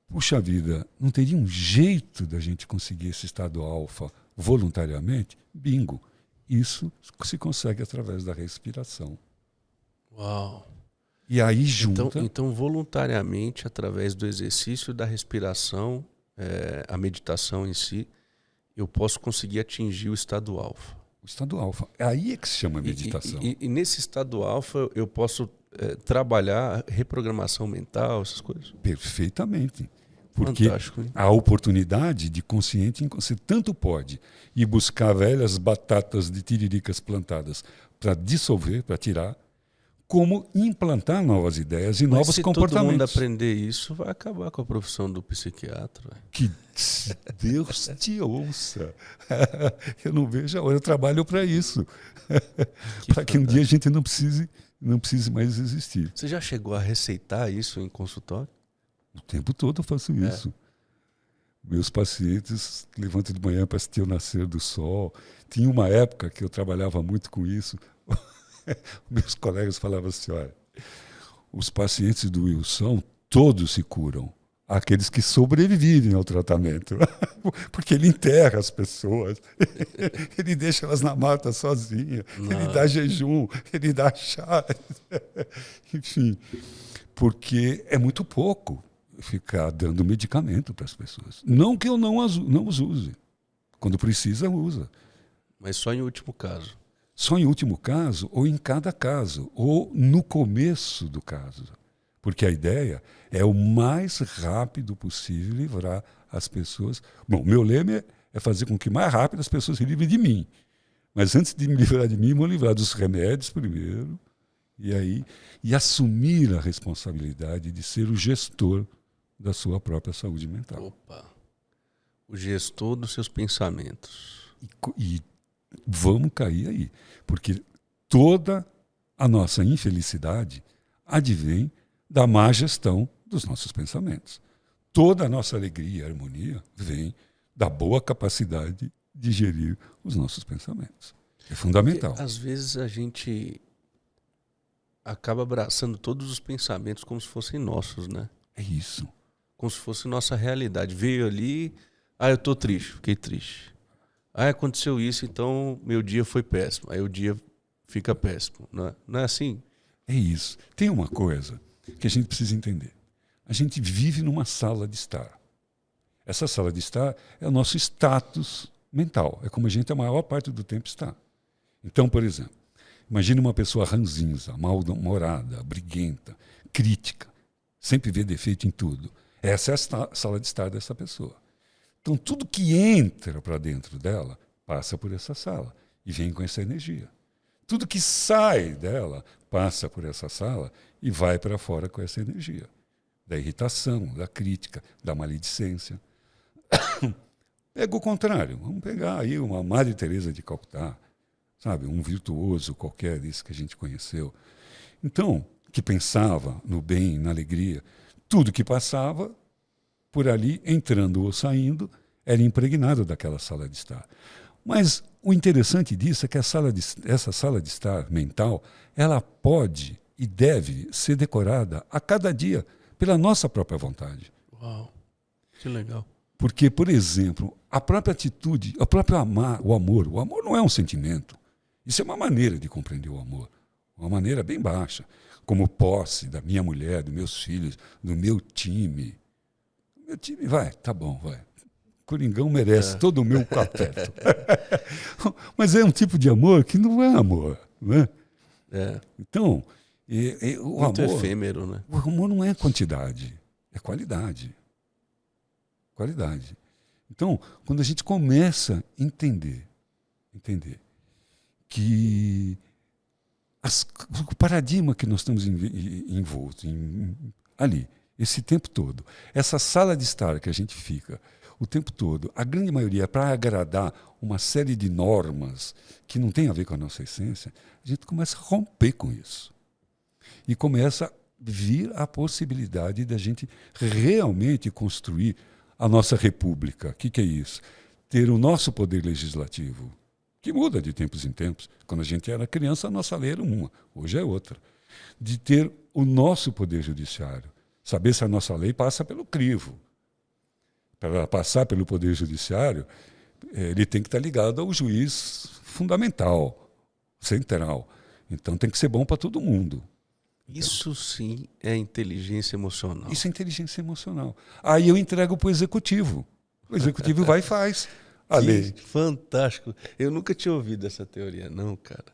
Puxa vida, não teria um jeito da gente conseguir esse estado alfa voluntariamente? Bingo! Isso se consegue através da respiração. Uau! E aí junta... Então voluntariamente, através do exercício da respiração, a meditação em si, eu posso conseguir atingir o estado alfa. O estado alfa. Aí é que se chama meditação. E nesse estado alfa eu posso trabalhar reprogramação mental, essas coisas? Perfeitamente. Porque a oportunidade de consciente, você tanto pode ir buscar velhas batatas de tiriricas plantadas para dissolver, para tirar, como implantar novas ideias e novos comportamentos. Se todo mundo aprender isso, vai acabar com a profissão do psiquiatra. Que Deus te ouça. Eu não vejo a hora, eu trabalho para isso. Para que um dia a gente não precise mais existir. Você já chegou a receitar isso em consultório? O tempo todo eu faço isso. Meus pacientes levantam de manhã para assistir o nascer do sol. Tinha uma época que eu trabalhava muito com isso. Meus colegas falavam assim, olha, os pacientes do Wilson, todos se curam. Aqueles que sobrevivem ao tratamento. Porque ele enterra as pessoas. Ele deixa elas na mata sozinha. Ele dá jejum, ele dá chá. Enfim, porque é muito pouco ficar dando medicamento para as pessoas. Não que eu não os use. Quando precisa, usa. Mas só em último caso. Só em último caso, ou em cada caso, ou no começo do caso. Porque a ideia é o mais rápido possível livrar as pessoas. Bom, meu lema é fazer com que mais rápido as pessoas se livrem de mim. Mas antes de me livrar de mim, vou livrar dos remédios primeiro, e assumir a responsabilidade de ser o gestor da sua própria saúde mental. Opa! O gestor dos seus pensamentos. E vamos cair aí. Porque toda a nossa infelicidade advém da má gestão dos nossos pensamentos. Toda a nossa alegria e harmonia vem da boa capacidade de gerir os nossos pensamentos. É fundamental. Porque, às vezes a gente acaba abraçando todos os pensamentos como se fossem nossos, né? É isso. Como se fosse nossa realidade. Veio ali, eu tô triste, fiquei triste. Aconteceu isso, então meu dia foi péssimo. Aí o dia fica péssimo. Não é assim? É isso. Tem uma coisa que a gente precisa entender. A gente vive numa sala de estar. Essa sala de estar é o nosso status mental. É como a gente a maior parte do tempo está. Então, por exemplo, imagine uma pessoa ranzinza, mal-humorada, briguenta, crítica, sempre vê defeito em tudo. Essa é a sala de estar dessa pessoa. Então, tudo que entra para dentro dela passa por essa sala e vem com essa energia. Tudo que sai dela passa por essa sala e vai para fora com essa energia. Da irritação, da crítica, da maledicência. Pega o contrário. Vamos pegar aí uma Madre Teresa de Calcutá, sabe? Um virtuoso qualquer desse que a gente conheceu. Então, que pensava no bem, na alegria, tudo que passava por ali, entrando ou saindo, era impregnado daquela sala de estar. Mas o interessante disso é que essa sala de estar mental, ela pode e deve ser decorada a cada dia pela nossa própria vontade. Uau, que legal. Porque, por exemplo, a própria atitude, o próprio o amor não é um sentimento. Isso é uma maneira de compreender o amor, uma maneira bem baixa, como posse da minha mulher, dos meus filhos, do meu time. Meu time vai, tá bom, vai. Coringão merece todo o meu afeto. Mas é um tipo de amor que não é amor, né? Então, o muito amor, efêmero, né? O amor não é quantidade, é qualidade. Qualidade. Então, quando a gente começa a entender que o paradigma que nós estamos envoltos ali, esse tempo todo, essa sala de estar que a gente fica o tempo todo, a grande maioria é para agradar uma série de normas que não tem a ver com a nossa essência, a gente começa a romper com isso. E começa a vir a possibilidade da gente realmente construir a nossa república. O que é isso? Ter o nosso poder legislativo, que muda de tempos em tempos. Quando a gente era criança, a nossa lei era uma, hoje é outra. De ter o nosso poder judiciário, saber se a nossa lei passa pelo crivo. Para ela passar pelo poder judiciário, ele tem que estar ligado ao juiz fundamental, central. Então tem que ser bom para todo mundo. Isso sim é inteligência emocional. Isso é inteligência emocional. Aí eu entrego para o executivo. O executivo vai e faz a lei. Fantástico. Eu nunca tinha ouvido essa teoria, não, cara.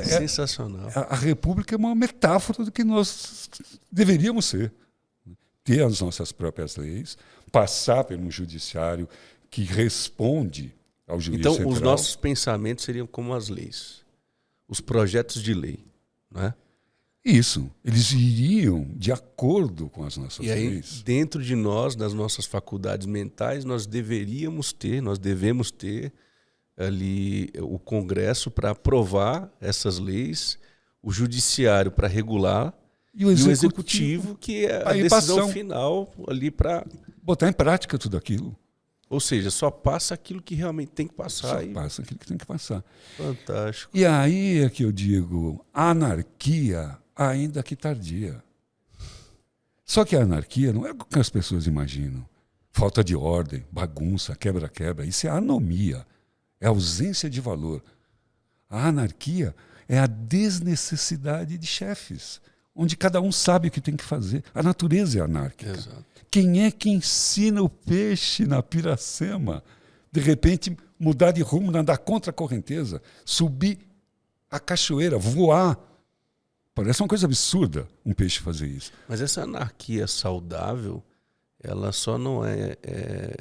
Sensacional. A República é uma metáfora do que nós deveríamos ser. Ter as nossas próprias leis, passar por um judiciário que responde ao juiz central. Então, os nossos pensamentos seriam como as leis. Os projetos de lei, não é? Isso. Eles iriam de acordo com as nossas leis. E aí, dentro de nós, das nossas faculdades mentais, nós devemos ter ali o Congresso para aprovar essas leis, o Judiciário para regular e o Executivo que é a decisão final ali para botar em prática tudo aquilo. Ou seja, só passa aquilo que realmente tem que passar. Só passa aquilo que tem que passar. Fantástico. E aí é que eu digo, anarquia ainda que tardia. Só que a anarquia não é o que as pessoas imaginam. Falta de ordem, bagunça, quebra-quebra. Isso é anomia, é ausência de valor. A anarquia é a desnecessidade de chefes, onde cada um sabe o que tem que fazer. A natureza é anárquica. Exato. Quem é que ensina o peixe na piracema? De repente, mudar de rumo, nadar contra a correnteza, subir a cachoeira, voar. Parece uma coisa absurda um peixe fazer isso. Mas essa anarquia saudável, ela só não é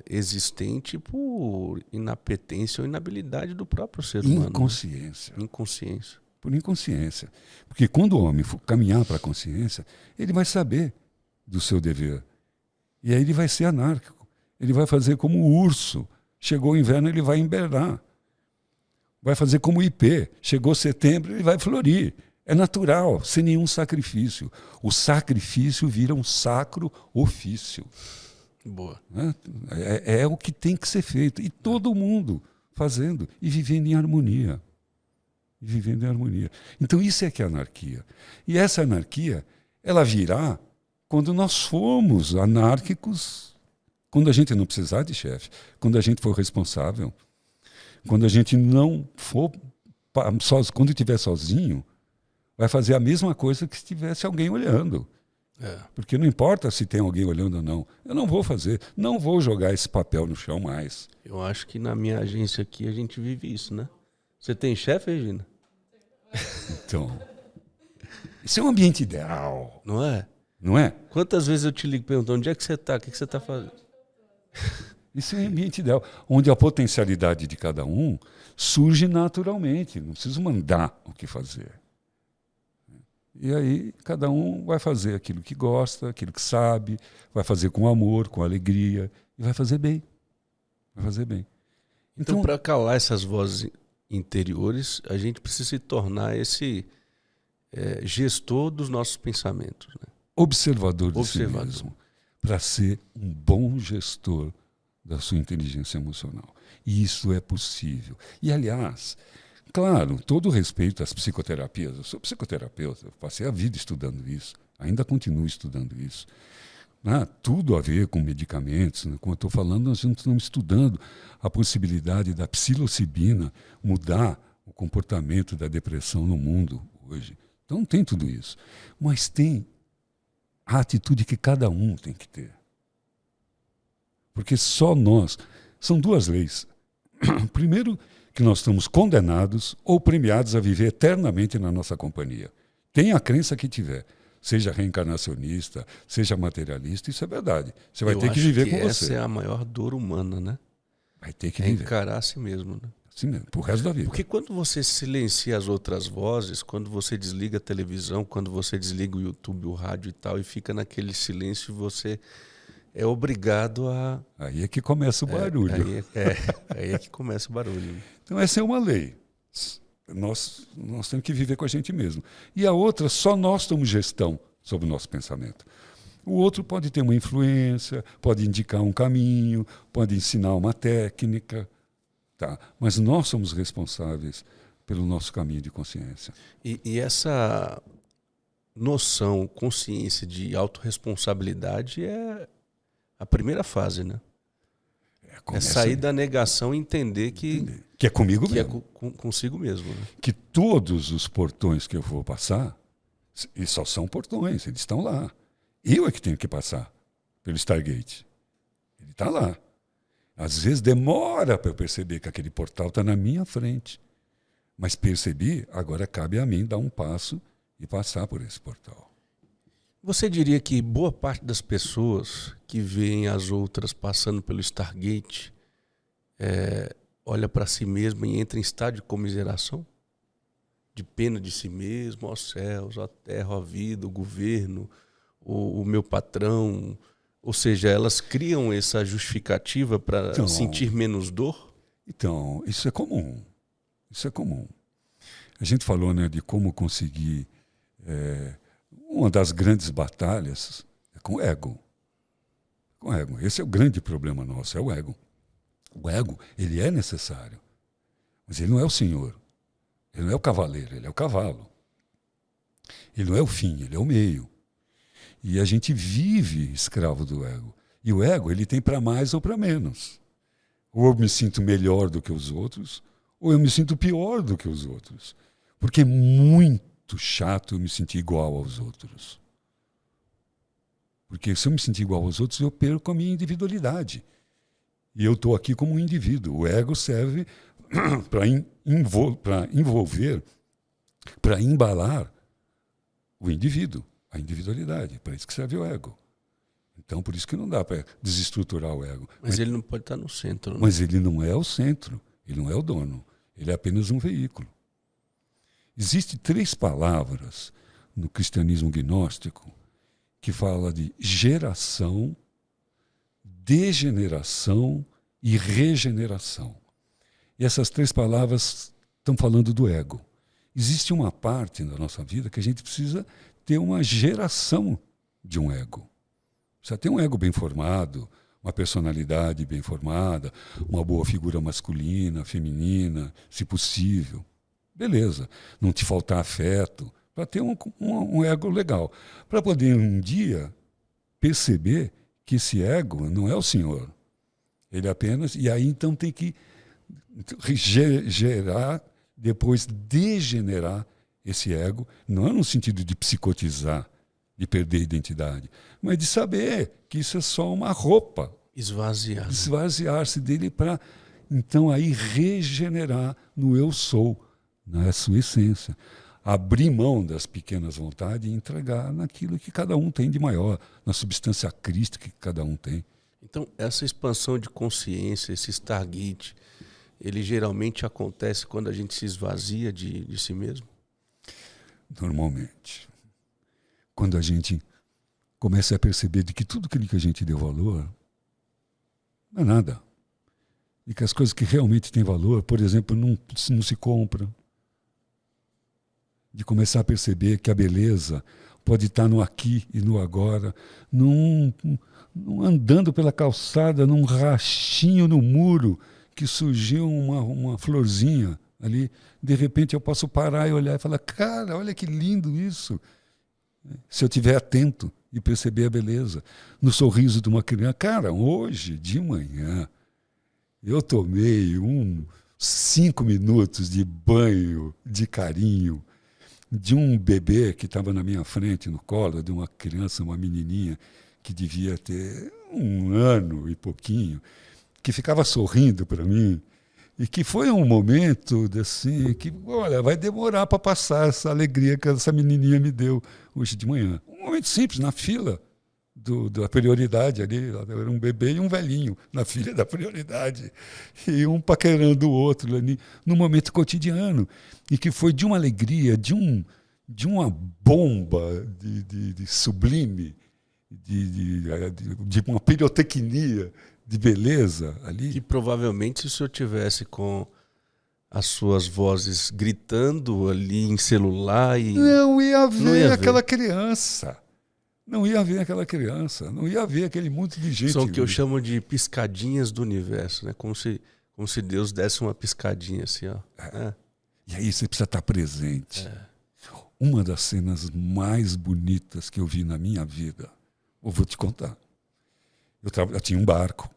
existente por inapetência ou inabilidade do próprio ser humano. Inconsciência. Né? Inconsciência. Por inconsciência. Porque quando o homem for caminhar para a consciência, ele vai saber do seu dever. E aí ele vai ser anárquico. Ele vai fazer como o urso. Chegou o inverno, ele vai invernar. Vai fazer como o ipê. Chegou setembro, ele vai florir. É natural, sem nenhum sacrifício. O sacrifício vira um sacro ofício. Boa. Né? É o que tem que ser feito. E todo mundo fazendo e vivendo em harmonia. Vivendo em harmonia. Então isso é que é anarquia. E essa anarquia, ela virá quando nós formos anárquicos, quando a gente não precisar de chefe, quando a gente for responsável, quando a gente não for, quando estiver sozinho, vai fazer a mesma coisa que se tivesse alguém olhando. Porque não importa se tem alguém olhando ou não. Eu não vou fazer, não vou jogar esse papel no chão mais. Eu acho que na minha agência aqui a gente vive isso, né? Você tem chefe, Regina? Então, isso é um ambiente ideal, Não é? não é? Quantas vezes eu te ligo perguntando onde é que você está? O que você está fazendo? Isso é um ambiente ideal, onde a potencialidade de cada um surge naturalmente. Não preciso mandar o que fazer. E aí cada um vai fazer aquilo que gosta, aquilo que sabe, vai fazer com amor, com alegria, e vai fazer bem. Vai fazer bem. Então para calar essas vozes interiores, a gente precisa se tornar esse gestor dos nossos pensamentos. Né? Observador de si mesmo, para ser um bom gestor da sua inteligência emocional. E isso é possível. E, aliás, claro, todo respeito às psicoterapias. Eu sou psicoterapeuta, eu passei a vida estudando isso, ainda continuo estudando isso. Tudo a ver com medicamentos. Né? Como eu estou falando, nós estamos estudando a possibilidade da psilocibina mudar o comportamento da depressão no mundo hoje. Então tem tudo isso. Mas tem a atitude que cada um tem que ter. Porque só nós... São duas leis. Primeiro, que nós estamos condenados ou premiados a viver eternamente na nossa companhia. Tenha a crença que tiver. Seja reencarnacionista, seja materialista, isso é verdade. Você vai ter que viver com você. Essa é a maior dor humana, né? Vai ter que viver. Encarar a si mesmo, né? Assim mesmo, pro resto da vida. Porque quando você silencia as outras vozes, quando você desliga a televisão, quando você desliga o YouTube, o rádio e tal, e fica naquele silêncio, você é obrigado a... Aí é que começa o barulho. Aí é que começa o barulho. Então essa é uma lei. Nós temos que viver com a gente mesmo. E a outra, só nós tomamos gestão sobre o nosso pensamento. O outro pode ter uma influência, pode indicar um caminho, pode ensinar uma técnica, tá? Mas nós somos responsáveis pelo nosso caminho de consciência. E essa noção, consciência de autorresponsabilidade é a primeira fase, né? É sair da negação e entender que é comigo mesmo. É consigo mesmo. Né? Que todos os portões que eu vou passar, e só são portões, eles estão lá. Eu é que tenho que passar pelo Stargate. Ele está lá. Às vezes demora para eu perceber que aquele portal está na minha frente. Mas percebi, agora cabe a mim dar um passo e passar por esse portal. Você diria que boa parte das pessoas que veem as outras passando pelo Stargate olha para si mesma e entra em estado de comiseração? De pena de si mesmo, ó céus, ó terra, ó vida, o governo, o meu patrão. Ou seja, elas criam essa justificativa para sentir menos dor? Então, isso é comum. Isso é comum. A gente falou, né, de como conseguir... uma das grandes batalhas é com o ego. Com o ego. Esse é o grande problema nosso, é o ego. O ego, ele é necessário. Mas ele não é o senhor. Ele não é o cavaleiro, ele é o cavalo. Ele não é o fim, ele é o meio. E a gente vive escravo do ego. E o ego, ele tem para mais ou para menos. Ou eu me sinto melhor do que os outros, ou eu me sinto pior do que os outros. Porque é muito chato eu me sentir igual aos outros. Porque se eu me sentir igual aos outros, eu perco a minha individualidade. E eu estou aqui como um indivíduo. O ego serve para envolver, para embalar o indivíduo, a individualidade. Para isso que serve o ego. Então, por isso que não dá para desestruturar o ego. Mas ele não pode estar no centro. Né? Mas ele não é o centro, ele não é o dono. Ele é apenas um veículo. Existem 3 palavras no cristianismo gnóstico que fala de geração, degeneração e regeneração. E essas 3 palavras estão falando do ego. Existe uma parte da nossa vida que a gente precisa ter uma geração de um ego. Precisa ter um ego bem formado, uma personalidade bem formada, uma boa figura masculina, feminina, se possível. Beleza, não te faltar afeto, para ter um ego legal. Para poder um dia perceber que esse ego não é o senhor. Ele apenas... E aí então tem que gerar, depois degenerar esse ego, não é no sentido de psicotizar, de perder a identidade, mas de saber que isso é só uma roupa. Esvaziar. Esvaziar-se dele para, então, aí regenerar no eu sou, na sua essência. Abrir mão das pequenas vontades e entregar naquilo que cada um tem de maior, na substância crística que cada um tem. Então, essa expansão de consciência, esse Stargate, ele geralmente acontece quando a gente se esvazia de si mesmo? Normalmente. Quando a gente começa a perceber de que tudo aquilo que a gente deu valor não é nada. E que as coisas que realmente têm valor, por exemplo, não se compram. De começar a perceber que a beleza pode estar no aqui e no agora, num andando pela calçada, num rachinho no muro que surgiu uma florzinha ali. De repente eu posso parar e olhar e falar, cara, olha que lindo isso. Se eu estiver atento e perceber a beleza no sorriso de uma criança. Cara, hoje, de manhã, eu tomei 5 minutos de banho, de carinho, de um bebê que estava na minha frente, no colo, de uma criança, uma menininha, que devia ter 1 ano e pouquinho, que ficava sorrindo para mim, e que foi um momento assim, que, olha, vai demorar para passar essa alegria que essa menininha me deu hoje de manhã. Um momento simples, na fila da prioridade ali, era um bebê e um velhinho na fila da prioridade, e um paquerando o outro ali, num momento cotidiano, e que foi de uma alegria, de uma bomba de sublime, de uma pirotecnia de beleza ali. Que provavelmente se o senhor tivesse com as suas vozes gritando ali em celular e... Não ia ver aquela criança. Não ia ver aquela criança. Não ia ver aquele monte de gente. São o que eu chamo de piscadinhas do universo, né? Como se Deus desse uma piscadinha assim, ó. E aí você precisa estar presente. Uma das cenas mais bonitas que eu vi na minha vida, eu vou te contar. Eu tinha um barco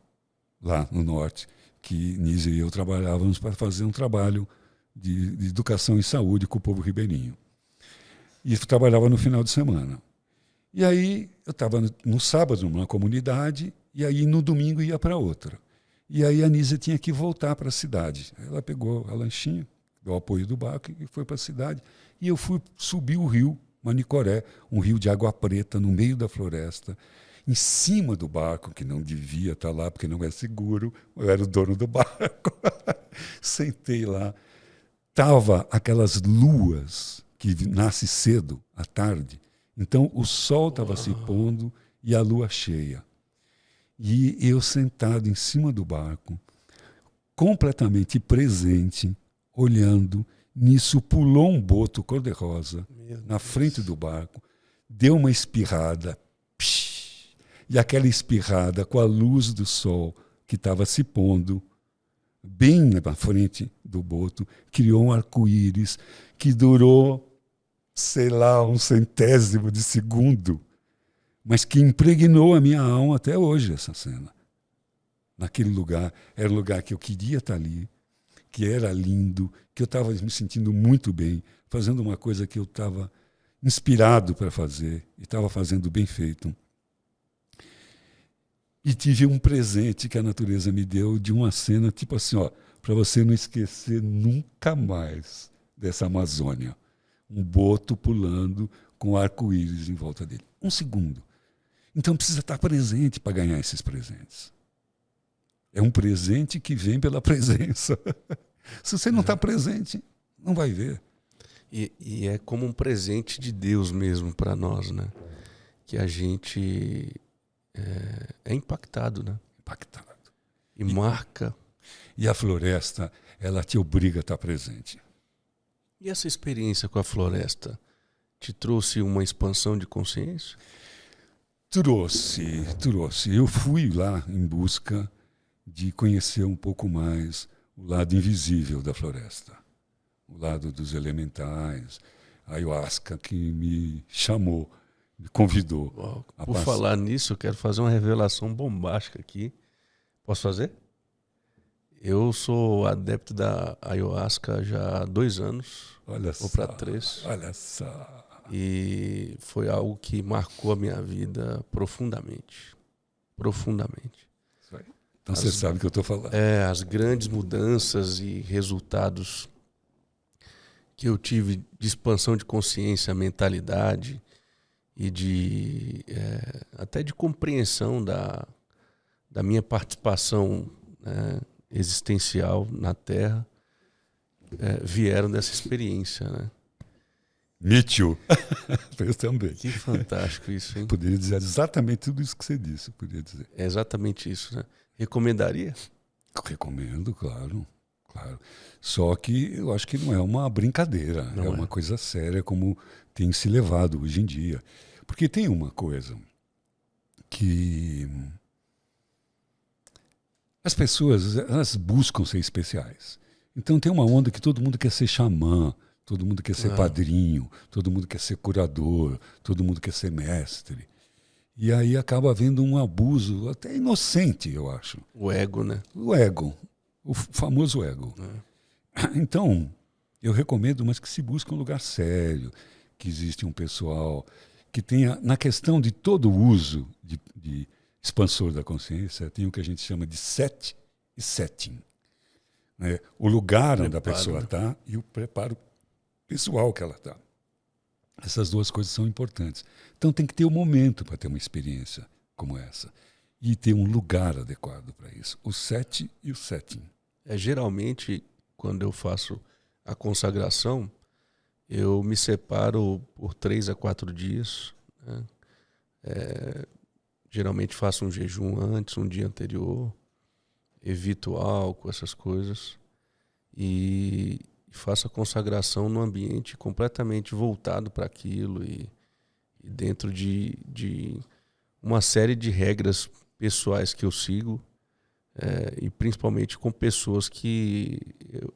lá no norte, que Nízia e eu trabalhávamos para fazer um trabalho de educação e saúde com o povo ribeirinho. E trabalhava no final de semana. E aí eu estava no sábado numa comunidade, e aí no domingo ia para outra. E aí a Nízia tinha que voltar para a cidade. Ela pegou a lanchinha, deu o apoio do barco e foi para a cidade. E eu fui subir o rio Manicoré, um rio de água preta no meio da floresta, em cima do barco, que não devia estar lá porque não é seguro, eu era o dono do barco. Sentei lá, tava aquelas luas que nasce cedo, à tarde, então o sol estava se pondo e a lua cheia. E eu sentado em cima do barco, completamente presente, olhando, nisso pulou um boto cor-de-rosa na frente do barco, deu uma espirrada, e aquela espirrada com a luz do sol que estava se pondo bem na frente do boto, criou um arco-íris que durou, sei lá, 1/100º de segundo. mas que impregnou a minha alma até hoje, essa cena. Naquele lugar, era um lugar que eu queria estar ali, que era lindo, que eu estava me sentindo muito bem, fazendo uma coisa que eu estava inspirado para fazer, e estava fazendo bem feito. E tive um presente que a natureza me deu de uma cena, tipo assim, ó, para você não esquecer nunca mais dessa Amazônia. Um boto pulando com arco-íris em volta dele. 1 segundo. Então precisa estar presente para ganhar esses presentes. É um presente que vem pela presença. Se você não está presente, não vai ver. E é como um presente de Deus mesmo para nós, né? Que a gente é impactado, né? Impactado. E marca. E a floresta, ela te obriga a estar presente. E essa experiência com a floresta te trouxe uma expansão de consciência? Trouxe. Eu fui lá em busca de conhecer um pouco mais o lado invisível da floresta. O lado dos elementais, a ayahuasca que me chamou, me convidou. Uau. Por falar nisso, eu quero fazer uma revelação bombástica aqui. Posso fazer? Eu sou adepto da ayahuasca já há 2 anos. Olha ou só, para 3. Olha só. E foi algo que marcou a minha vida profundamente. Profundamente. Isso aí. Então você sabe o que eu estou falando. As grandes mudanças e resultados que eu tive de expansão de consciência, mentalidade e até de compreensão da minha participação, né, existencial na Terra, vieram dessa experiência, né? Me too. Eu também. Que fantástico isso, hein? Poderia dizer exatamente tudo isso que você disse. Poderia dizer. É exatamente isso, né? Recomendaria? Recomendo, claro. Só que eu acho que não é uma brincadeira. Não é uma coisa séria como tem se levado hoje em dia. Porque tem uma coisa que as pessoas, elas buscam ser especiais. Então tem uma onda que todo mundo quer ser xamã, todo mundo quer ser padrinho, todo mundo quer ser curador, todo mundo quer ser mestre. E aí acaba havendo um abuso, até inocente, eu acho. O ego, né? O ego, o famoso ego. Então, eu recomendo, mas que se busque um lugar sério, que existe um pessoal que tenha, na questão de todo o uso de expansor da consciência, tem o que a gente chama de set e setting. Né? O lugar onde a pessoa está e o preparo pessoal que ela está. Essas 2 coisas são importantes. Então tem que ter um momento para ter uma experiência como essa. E ter um lugar adequado para isso. O set e o setting. Geralmente, quando eu faço a consagração, eu me separo por 3 a 4 dias. Né? Geralmente faço um jejum antes, um dia anterior. Evito álcool, essas coisas. E faço a consagração num ambiente completamente voltado para aquilo e dentro de uma série de regras pessoais que eu sigo, e principalmente com pessoas que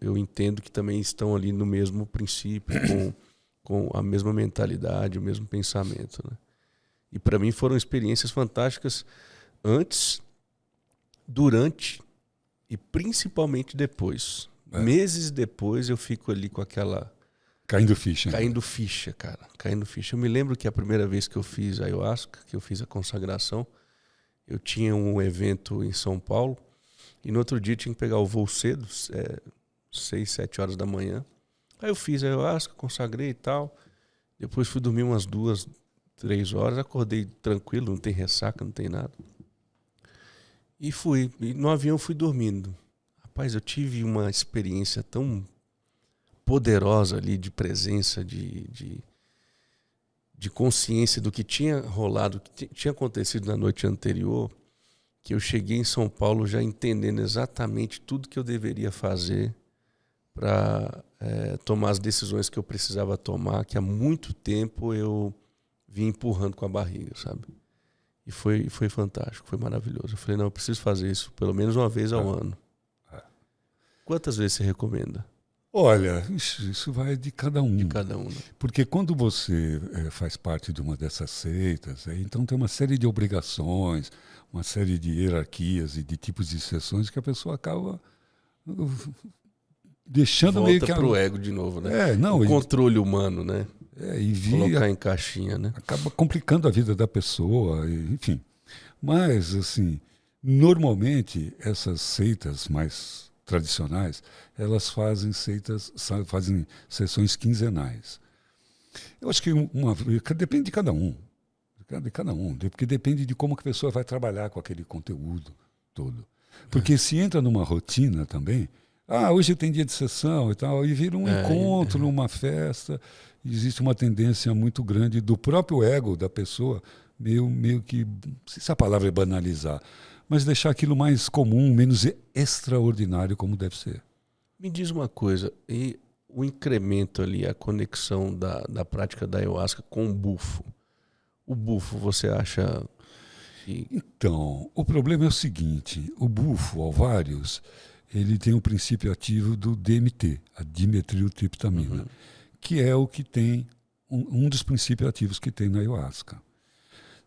eu entendo que também estão ali no mesmo princípio, com a mesma mentalidade, o mesmo pensamento, né? E para mim foram experiências fantásticas antes, durante e principalmente depois. Meses depois eu fico ali com aquela... Caindo ficha. Caindo ficha, cara. Caindo ficha. Eu me lembro que a primeira vez que eu fiz a ayahuasca, que eu fiz a consagração, eu tinha um evento em São Paulo e no outro dia eu tinha que pegar o voo cedo, 6, 7 horas da manhã. Aí eu fiz a ayahuasca, consagrei e tal. Depois fui dormir umas 2, 3 horas, acordei tranquilo, não tem ressaca, não tem nada. E fui. E no avião fui dormindo. Rapaz, eu tive uma experiência tão poderosa ali de presença, de consciência do que tinha rolado, do que tinha acontecido na noite anterior, que eu cheguei em São Paulo já entendendo exatamente tudo que eu deveria fazer para tomar as decisões que eu precisava tomar, que há muito tempo eu vim empurrando com a barriga, sabe? E foi fantástico, foi maravilhoso. Eu falei, não, eu preciso fazer isso pelo menos uma vez ao ano. Quantas vezes você recomenda? Olha, isso vai de cada um. De cada um, né? Porque quando você faz parte de uma dessas seitas, então tem uma série de obrigações, uma série de hierarquias e de tipos de sessões que a pessoa acaba deixando meio que... Volta pro ego de novo, né? O controle humano, né? Colocar em caixinha, né? Acaba complicando a vida da pessoa, enfim. Mas, assim, normalmente essas seitas mais tradicionais, elas fazem sessões quinzenais. Eu acho que depende de cada um. Porque depende de como que a pessoa vai trabalhar com aquele conteúdo todo. Porque se entra numa rotina também, hoje tem dia de sessão e tal, e vira um encontro, uma festa, existe uma tendência muito grande do próprio ego da pessoa, meio que, não sei se a palavra é banalizar, mas deixar aquilo mais comum, menos extraordinário como deve ser. Me diz uma coisa, e o incremento ali, a conexão da prática da ayahuasca com o bufo? O bufo, você acha que... Então, o problema é o seguinte, o bufo alvários, ele tem o princípio ativo do DMT, a dimetiltriptamina, que é o que tem, um dos princípios ativos que tem na ayahuasca.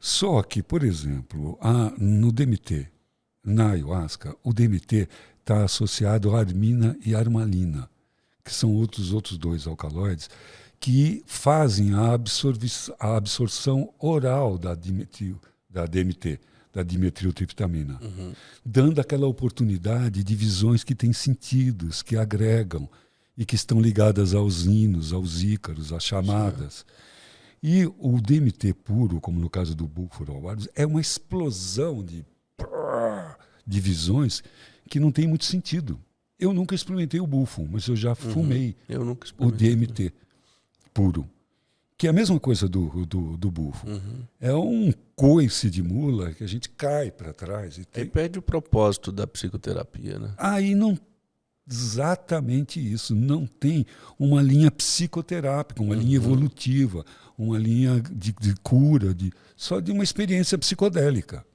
Só que, por exemplo, no DMT, na ayahuasca, o DMT está associado à armina e armalina, que são outros dois alcaloides, que fazem a absorção oral da DMT, da dimetiltriptamina, dando aquela oportunidade de visões que têm sentidos, que agregam e que estão ligadas aos hinos, aos ícaros, às chamadas. E o DMT puro, como no caso do búfalo alvários, é uma explosão de visões que não tem muito sentido. Eu nunca experimentei o búfalo, mas eu já fumei o DMT puro. Que é a mesma coisa do búfalo. É um coice de mula que a gente cai para trás. E perde o propósito da psicoterapia, né? Aí não... Exatamente isso. Não tem uma linha psicoterápica, uma linha evolutiva, uma linha de cura, só de uma experiência psicodélica.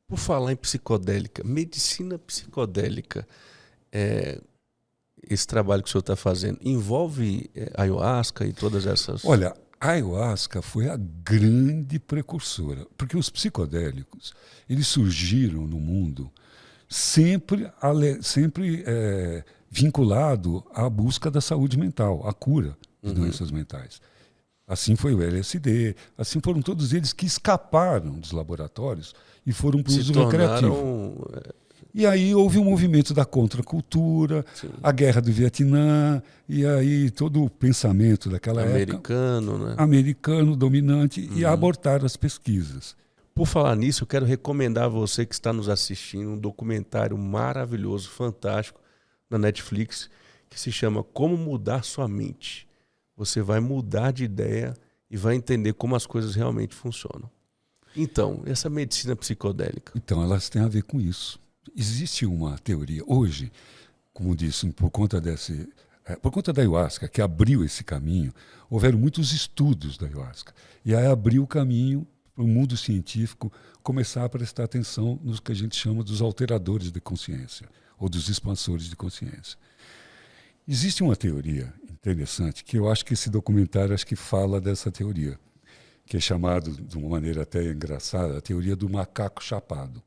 Por falar em psicodélica, medicina psicodélica, esse trabalho que o senhor está fazendo, envolve ayahuasca e todas essas... Olha, a ayahuasca foi a grande precursora, porque os psicodélicos, eles surgiram no mundo sempre vinculado à busca da saúde mental, à cura de doenças mentais. Assim foi o LSD, assim foram todos eles que escaparam dos laboratórios e foram para o uso recreativo. E aí houve um movimento da contracultura, a guerra do Vietnã, e aí todo o pensamento daquela época... Americano, dominante, e abortaram as pesquisas. Por falar nisso, eu quero recomendar a você que está nos assistindo um documentário maravilhoso, fantástico, na Netflix, que se chama Como Mudar Sua Mente. Você vai mudar de ideia e vai entender como as coisas realmente funcionam. Então, essa medicina psicodélica... Então, elas têm a ver com isso. Existe uma teoria, hoje, como disse, por conta da ayahuasca, que abriu esse caminho, houveram muitos estudos da ayahuasca, e aí abriu o caminho para o mundo científico começar a prestar atenção nos que a gente chama dos alteradores de consciência, ou dos expansores de consciência. Existe uma teoria interessante, que eu acho que esse documentário fala dessa teoria, que é chamado, de uma maneira até engraçada, a teoria do macaco chapado.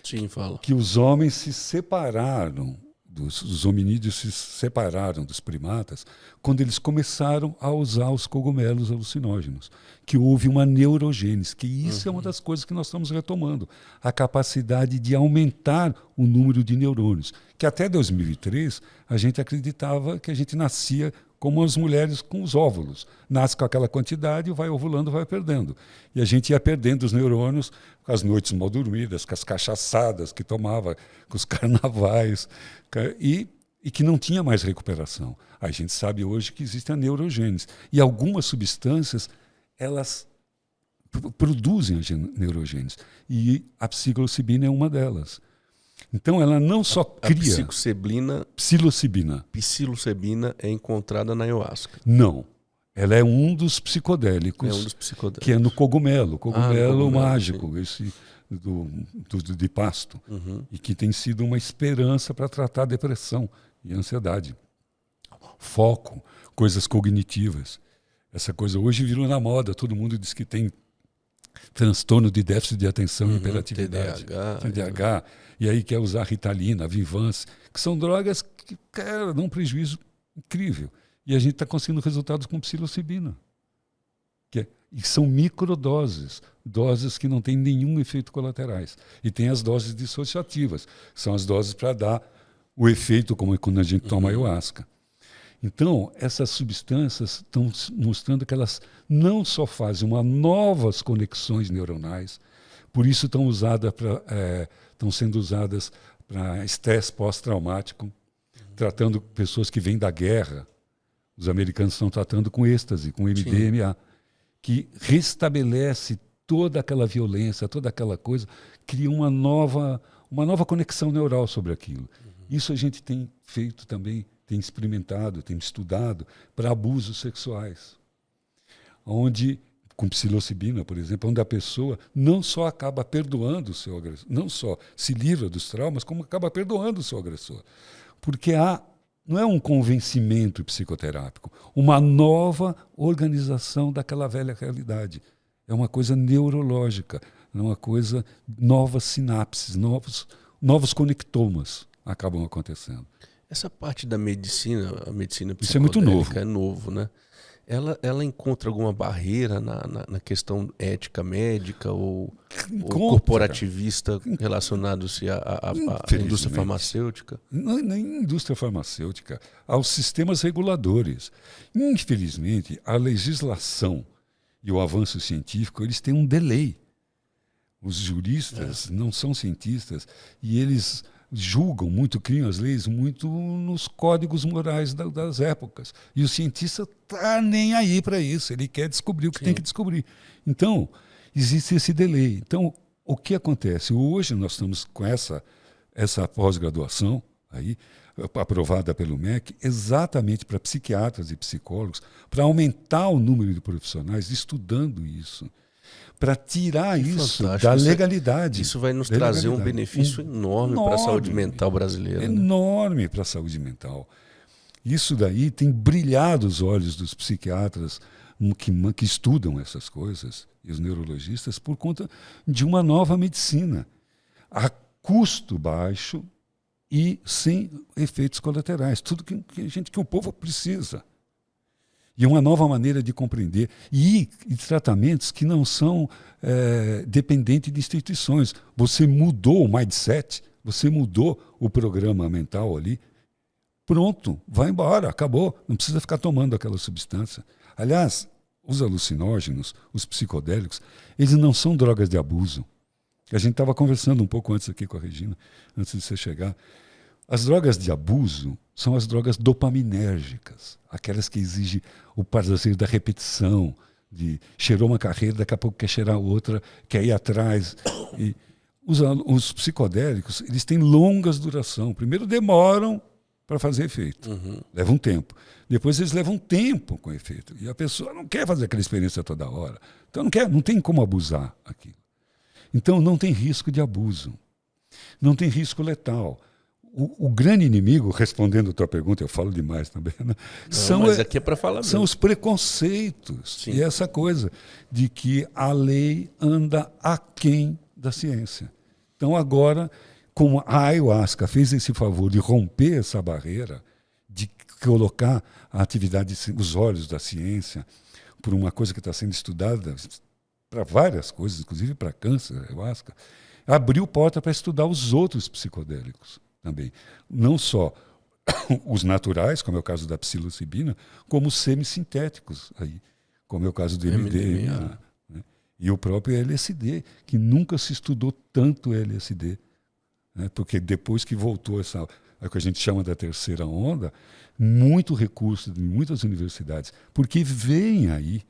Sim, fala. Que os homens se separaram, os hominídeos se separaram dos primatas quando eles começaram a usar os cogumelos alucinógenos, que houve uma neurogênese, que isso é uma das coisas que nós estamos retomando, a capacidade de aumentar o número de neurônios, que até 2003 a gente acreditava que a gente nascia como as mulheres com os óvulos. Nasce com aquela quantidade, vai ovulando, vai perdendo. E a gente ia perdendo os neurônios com as noites mal dormidas, com as cachaçadas que tomava, com os carnavais, e que não tinha mais recuperação. A gente sabe hoje que existe a neurogênese. E algumas substâncias, elas produzem a neurogênese. E a psilocibina é uma delas. Então ela não só cria... Psilocibina é encontrada na ayahuasca. Não. Ela é um dos psicodélicos. Que é no cogumelo. Cogumelo mágico, esse de pasto. E que tem sido uma esperança para tratar depressão e ansiedade. foco, coisas cognitivas. Essa coisa hoje virou na moda, todo mundo diz que tem transtorno de déficit de atenção e hiperatividade, TDAH, e aí quer usar Ritalina, Vivance, que são drogas que, cara, dão um prejuízo incrível. E a gente está conseguindo resultados com psilocibina. E são microdoses, doses que não têm nenhum efeito colaterais. E tem as doses dissociativas, são as doses para dar o efeito como quando a gente toma ayahuasca. Então, essas substâncias estão mostrando que elas não só fazem novas conexões neuronais, por isso estão sendo usadas para estresse pós-traumático, tratando pessoas que vêm da guerra. Os americanos estão tratando com êxtase, com MDMA, que restabelece toda aquela violência, toda aquela coisa, cria uma nova conexão neural sobre aquilo. Isso a gente tem feito também, tem experimentado, tem estudado para abusos sexuais. Onde, com psilocibina, por exemplo, onde a pessoa não só acaba perdoando o seu agressor, não só se livra dos traumas, como acaba perdoando o seu agressor. Porque não é um convencimento psicoterápico, uma nova organização daquela velha realidade. É uma coisa neurológica, é uma coisa, novas sinapses, novos conectomas acabam acontecendo. Essa parte da medicina, a medicina psicodélica isso é muito novo. É novo, né? Ela encontra alguma barreira na questão ética médica ou corporativista relacionado-se à indústria farmacêutica? Na indústria farmacêutica, aos sistemas reguladores. Infelizmente, a legislação e o avanço científico, eles têm um delay. Os juristas não são cientistas e eles julgam muito, criam as leis muito nos códigos morais das épocas. E o cientista está nem aí para isso, ele quer descobrir o que tem que descobrir. Então, existe esse delay. Então, o que acontece? Hoje nós estamos com essa pós-graduação aí, aprovada pelo MEC, exatamente para psiquiatras e psicólogos, para aumentar o número de profissionais estudando isso, para tirar isso da legalidade. Isso vai nos trazer um benefício enorme para a saúde mental brasileira. Enorme para a saúde mental. Isso daí tem brilhado os olhos dos psiquiatras que estudam essas coisas, e os neurologistas, por conta de uma nova medicina, a custo baixo e sem efeitos colaterais. Tudo que o povo precisa. E uma nova maneira de compreender. E tratamentos que não são dependentes de instituições. Você mudou o mindset, você mudou o programa mental ali. Pronto, vai embora, acabou. Não precisa ficar tomando aquela substância. Aliás, os alucinógenos, os psicodélicos, eles não são drogas de abuso. A gente estava conversando um pouco antes aqui com a Regina, antes de você chegar. As drogas de abuso são as drogas dopaminérgicas, aquelas que exigem o prazer da repetição, de cheirou uma carreira, daqui a pouco quer cheirar outra, quer ir atrás. E os psicodélicos, eles têm longas duração. Primeiro demoram para fazer efeito, leva um tempo. Depois eles levam tempo com efeito. E a pessoa não quer fazer aquela experiência toda hora. Então não tem como abusar aquilo. Então não tem risco de abuso, não tem risco letal. O grande inimigo, respondendo a tua pergunta, eu falo demais também, né? Mas aqui é para falar mesmo. São os preconceitos. Sim. E essa coisa de que a lei anda aquém da ciência. Então agora, como a ayahuasca fez esse favor de romper essa barreira, de colocar a atividade, os olhos da ciência, por uma coisa que está sendo estudada para várias coisas, inclusive para câncer, a ayahuasca, abriu porta para estudar os outros psicodélicos. Também. Não só os naturais, como é o caso da psilocibina, como os semissintéticos, aí, como é o caso do MDMA. Né? E o próprio LSD, que nunca se estudou tanto LSD. Né? Porque depois que voltou o que a gente chama da terceira onda, muito recurso de muitas universidades, porque vem aí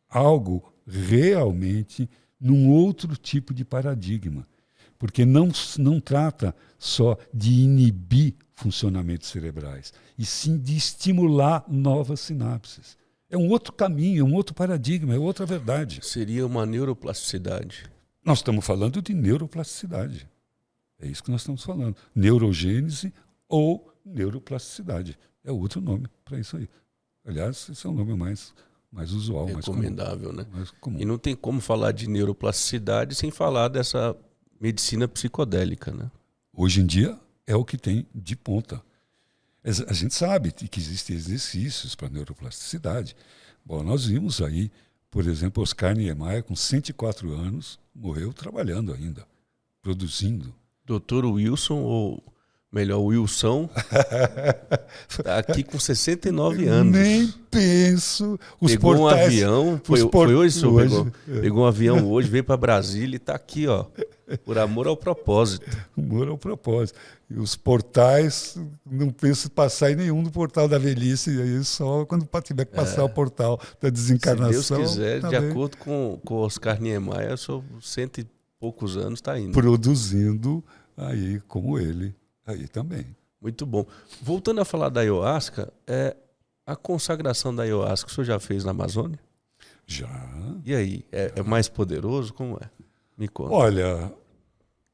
algo realmente num outro tipo de paradigma. Porque não trata só de inibir funcionamentos cerebrais, e sim de estimular novas sinapses. É um outro caminho, é um outro paradigma, é outra verdade. Seria uma neuroplasticidade. Nós estamos falando de neuroplasticidade. É isso que nós estamos falando. Neurogênese ou neuroplasticidade. É outro nome para isso aí. Aliás, esse é o nome mais usual, recomendável, né? Mais comum. E não tem como falar de neuroplasticidade sem falar dessa medicina psicodélica, né? Hoje em dia é o que tem de ponta. A gente sabe que existem exercícios para neuroplasticidade. Bom, nós vimos aí, por exemplo, Oscar Niemeyer, com 104 anos, morreu trabalhando ainda, produzindo. Dr. Wilson, ou melhor, Wilson, está aqui com 69 anos. Nem penso. Pegou um avião, foi hoje, senhor? Pegou um avião hoje, veio para Brasília e está aqui, ó, por amor ao propósito. Amor ao propósito. E os portais, não penso em passar em nenhum do portal da velhice, aí só quando tiver que passar o portal da desencarnação. Se Deus quiser, tá de bem. acordo com Oscar Niemeyer, eu sou 100 e poucos anos, está indo. Produzindo aí como ele, aí também. Muito bom. Voltando a falar da ayahuasca, a consagração da ayahuasca o senhor já fez na Amazônia? Já. E aí, é mais poderoso? Como é? Me conta. Olha,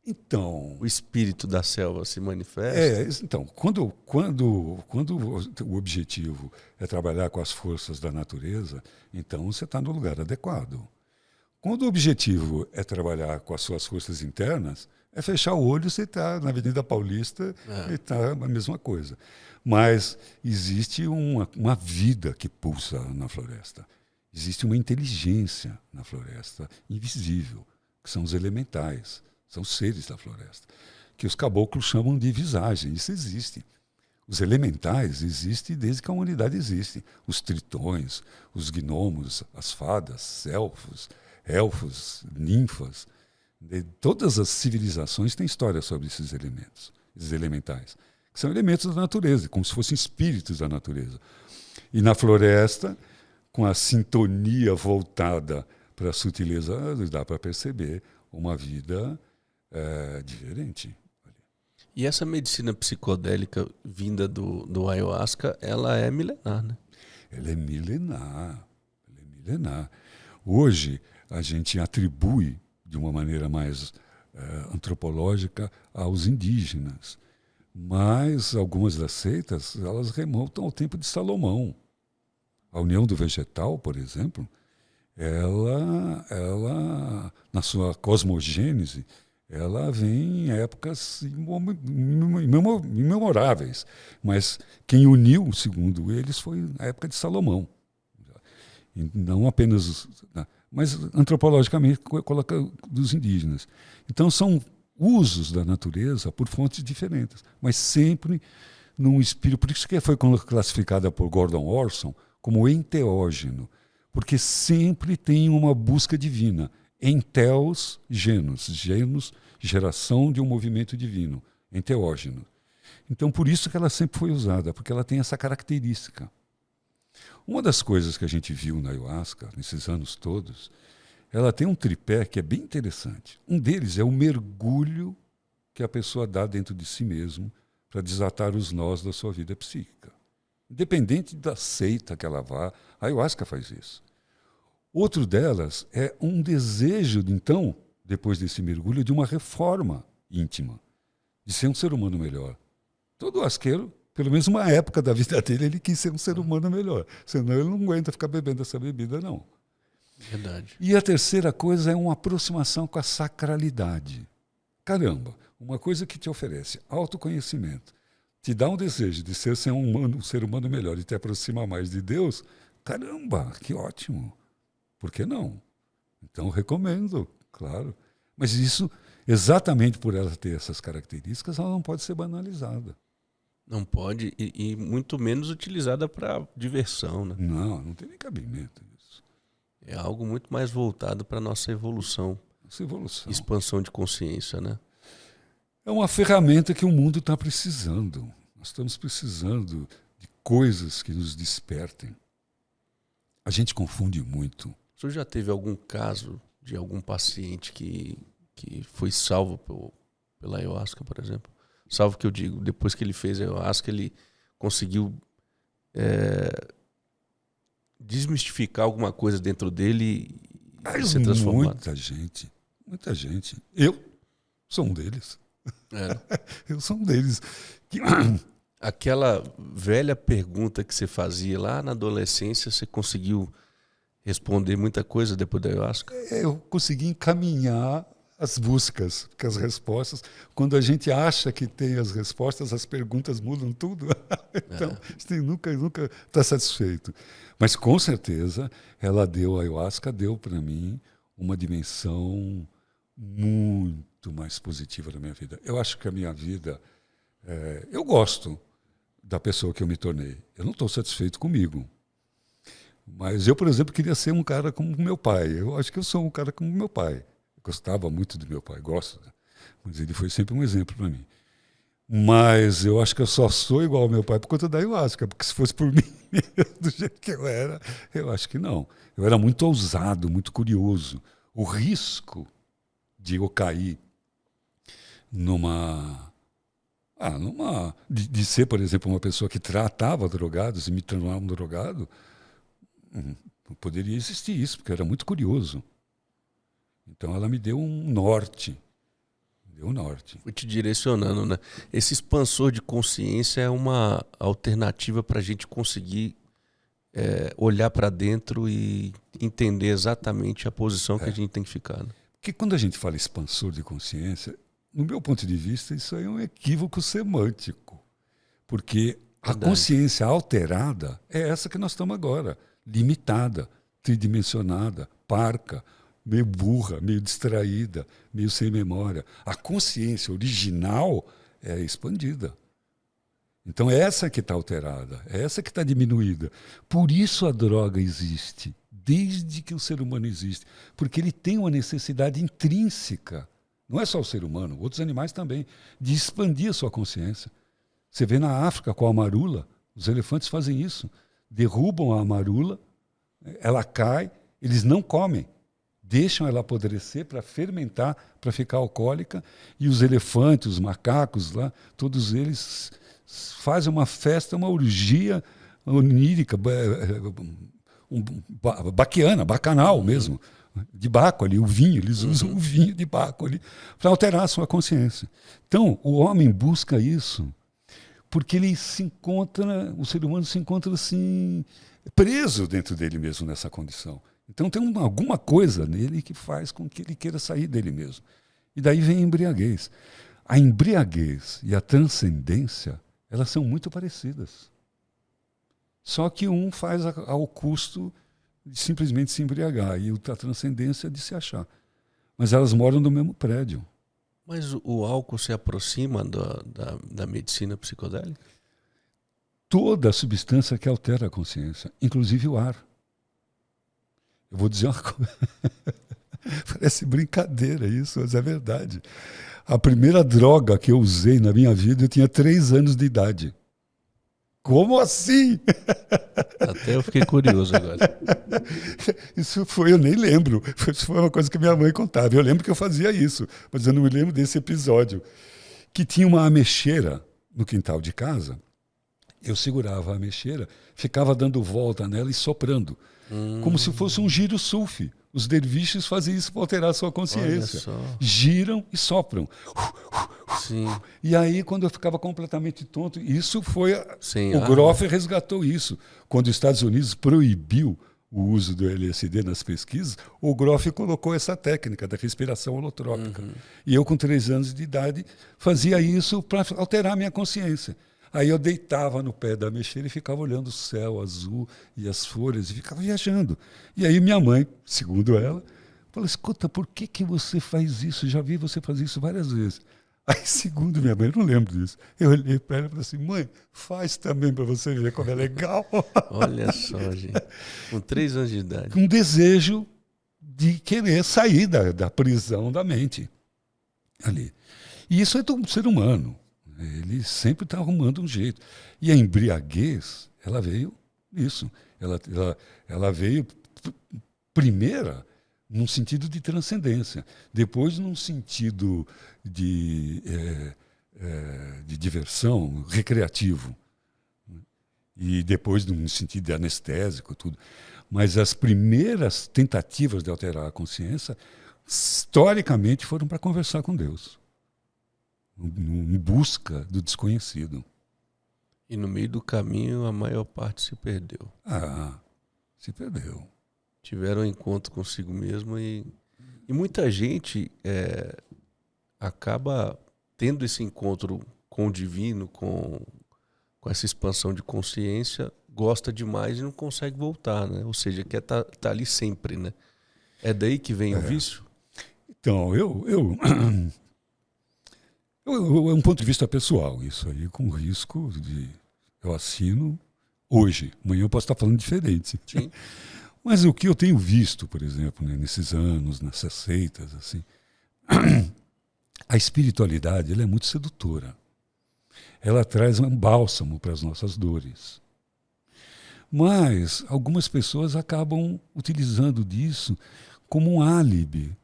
então... O espírito da selva se manifesta? Então, quando o objetivo é trabalhar com as forças da natureza, então você está no lugar adequado. Quando o objetivo é trabalhar com as suas forças internas, é fechar o olho, você está na Avenida Paulista e está a mesma coisa. Mas existe uma vida que pulsa na floresta. Existe uma inteligência na floresta invisível, que são os elementais, são os seres da floresta, que os caboclos chamam de visagem. Isso existe. Os elementais existem desde que a humanidade existe. Os tritões, os gnomos, as fadas, elfos, ninfas. Todas as civilizações têm história sobre esses elementos, esses elementais, que são elementos da natureza, como se fossem espíritos da natureza. E na floresta, com a sintonia voltada para a sutileza, dá para perceber uma vida diferente. E essa medicina psicodélica vinda do ayahuasca, ela é milenar, né? Ela é milenar. Hoje, a gente atribui de uma maneira mais antropológica aos indígenas. Mas algumas das seitas, elas remontam ao tempo de Salomão. A união do vegetal, por exemplo, ela na sua cosmogênese, ela vem em épocas imemoráveis. Mas quem uniu, segundo eles, foi a época de Salomão. E não apenas... mas antropologicamente coloca dos indígenas. Então são usos da natureza por fontes diferentes, mas sempre num espírito. Por isso que foi classificada por Gordon Orson como enteógeno, porque sempre tem uma busca divina. Enteos, genos, geração de um movimento divino, enteógeno. Então por isso que ela sempre foi usada, porque ela tem essa característica. Uma das coisas que a gente viu na ayahuasca, nesses anos todos, ela tem um tripé que é bem interessante. Um deles é o mergulho que a pessoa dá dentro de si mesmo para desatar os nós da sua vida psíquica. Independente da seita que ela vá, a ayahuasca faz isso. Outro delas é um desejo, então, depois desse mergulho, de uma reforma íntima, de ser um ser humano melhor. Todo asqueiro, pelo menos uma época da vida dele, ele quis ser um ser humano melhor. Senão ele não aguenta ficar bebendo essa bebida, não. Verdade. E a terceira coisa é uma aproximação com a sacralidade. Caramba, uma coisa que te oferece autoconhecimento, te dá um desejo de ser um ser humano melhor e te aproxima mais de Deus, caramba, que ótimo. Por que não? Então recomendo, claro. Mas isso, exatamente por ela ter essas características, ela não pode ser banalizada. Não pode, e muito menos utilizada para diversão, né? Não tem nem cabimento isso. É algo muito mais voltado para a nossa evolução. Essa evolução. Expansão de consciência, né? É uma ferramenta que o mundo está precisando. Nós estamos precisando de coisas que nos despertem. A gente confunde muito. O senhor já teve algum caso de algum paciente que foi salvo pela ayahuasca, por exemplo? Salvo que eu digo, depois que ele fez a ayahuasca, ele conseguiu desmistificar alguma coisa dentro dele e ser transformado. Muita gente. Eu sou um deles. É. Eu sou um deles. Aquela velha pergunta que você fazia lá na adolescência, você conseguiu responder muita coisa depois da ayahuasca? Eu consegui encaminhar as buscas, porque as respostas, quando a gente acha que tem as respostas, as perguntas mudam tudo. Então, você nunca está satisfeito. Mas, com certeza, a ayahuasca deu para mim uma dimensão muito mais positiva da minha vida. Eu acho que a minha vida... eu gosto da pessoa que eu me tornei. Eu não estou satisfeito comigo. Mas eu, por exemplo, queria ser um cara como meu pai. Eu acho que eu sou um cara como meu pai. Eu gostava muito do meu pai, gosto. Mas ele foi sempre um exemplo para mim. Mas eu acho que eu só sou igual ao meu pai por conta da ayahuasca. Porque se fosse por mim, do jeito que eu era, eu acho que não. Eu era muito ousado, muito curioso. O risco de eu cair de ser, por exemplo, uma pessoa que tratava drogados e me tornar um drogado, não poderia existir isso, porque eu era muito curioso. Então ela me deu um norte. Foi te direcionando, né? Esse expansor de consciência é uma alternativa para a gente conseguir olhar para dentro e entender exatamente a posição que a gente tem que ficar. Né? Porque quando a gente fala expansor de consciência, no meu ponto de vista, isso aí é um equívoco semântico. Porque a consciência alterada é essa que nós estamos agora. Limitada, tridimensionada, parca, meio burra, meio distraída, meio sem memória. A consciência original é expandida. Então é essa que está alterada, é essa que está diminuída. Por isso a droga existe, desde que o ser humano existe. Porque ele tem uma necessidade intrínseca. Não é só o ser humano, outros animais também, de expandir a sua consciência. Você vê na África com a marula, os elefantes fazem isso. Derrubam a marula, ela cai, eles não comem. Deixam ela apodrecer para fermentar, para ficar alcoólica. E os elefantes, os macacos lá, todos eles fazem uma festa, uma orgia onírica, baquiana, bacanal mesmo. De Baco ali, o vinho, eles usam o vinho de Baco ali para alterar a sua consciência. Então, o homem busca isso porque ele se encontra, o ser humano se encontra assim, preso dentro dele mesmo nessa condição. Então tem alguma coisa nele que faz com que ele queira sair dele mesmo. E daí vem a embriaguez. A embriaguez e a transcendência, elas são muito parecidas. Só que um faz ao custo de simplesmente se embriagar e a transcendência de se achar. Mas elas moram no mesmo prédio. Mas o álcool se aproxima da medicina psicodélica? Toda substância que altera a consciência, inclusive o ar. Eu vou dizer uma coisa. Parece brincadeira isso, mas é verdade. A primeira droga que eu usei na minha vida, eu tinha 3 anos de idade. Como assim? Até eu fiquei curioso agora. Isso foi, eu nem lembro. Isso foi uma coisa que minha mãe contava. Eu lembro que eu fazia isso, mas eu não me lembro desse episódio. Que tinha uma ameixeira no quintal de casa. Eu segurava a ameixeira, ficava dando volta nela e soprando. Como se fosse um giro sulfi. Os derviches fazem isso para alterar a sua consciência. Giram e sopram. Sim. E aí, quando eu ficava completamente tonto, isso foi... Sim, o Groff resgatou isso. Quando os Estados Unidos proibiu o uso do LSD nas pesquisas, o Groff colocou essa técnica da respiração holotrópica. E eu, com 3 anos de idade, fazia isso para alterar a minha consciência. Aí eu deitava no pé da ameixeira e ficava olhando o céu azul e as folhas e ficava viajando. E aí minha mãe, segundo ela, falou: escuta, por que você faz isso? Já vi você fazer isso várias vezes. Aí, segundo minha mãe, eu não lembro disso, eu olhei para ela e falei assim: mãe, faz também para você ver como é legal. Olha só, gente. Com 3 anos de idade. Um desejo de querer sair da prisão da mente ali. E isso é do ser humano. Ele sempre está arrumando um jeito. E a embriaguez, ela veio isso. Ela veio primeira num sentido de transcendência, depois num sentido de diversão, recreativo, e depois num sentido de anestésico, tudo. Mas as primeiras tentativas de alterar a consciência, historicamente, foram para conversar com Deus. Em busca do desconhecido. E no meio do caminho a maior parte se perdeu. Se perdeu. Tiveram um encontro consigo mesmo e muita gente acaba tendo esse encontro com o divino, com essa expansão de consciência, gosta demais e não consegue voltar, né? Ou seja, quer tá ali sempre, né? É daí que vem o vício? Então, é um ponto de vista pessoal, isso aí, com risco de... Eu assino hoje, amanhã eu posso estar falando diferente. Sim. Mas o que eu tenho visto, por exemplo, né, nesses anos, nessas seitas, assim, a espiritualidade ela é muito sedutora. Ela traz um bálsamo para as nossas dores. Mas algumas pessoas acabam utilizando disso como um álibi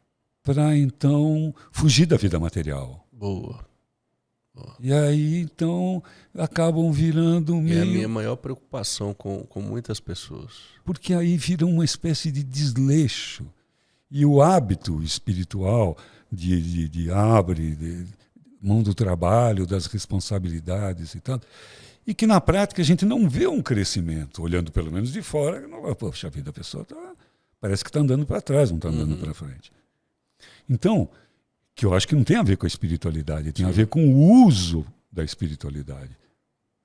para, então, fugir da vida material. Boa. E aí, então, acabam virando meio... É a minha maior preocupação com muitas pessoas. Porque aí vira uma espécie de desleixo. E o hábito espiritual de mão do trabalho, das responsabilidades e tal, e que na prática a gente não vê um crescimento, olhando pelo menos de fora, poxa vida, a pessoa parece que está andando para trás, não está andando para frente. Então, que eu acho que não tem a ver com a espiritualidade, tem a ver com o uso da espiritualidade.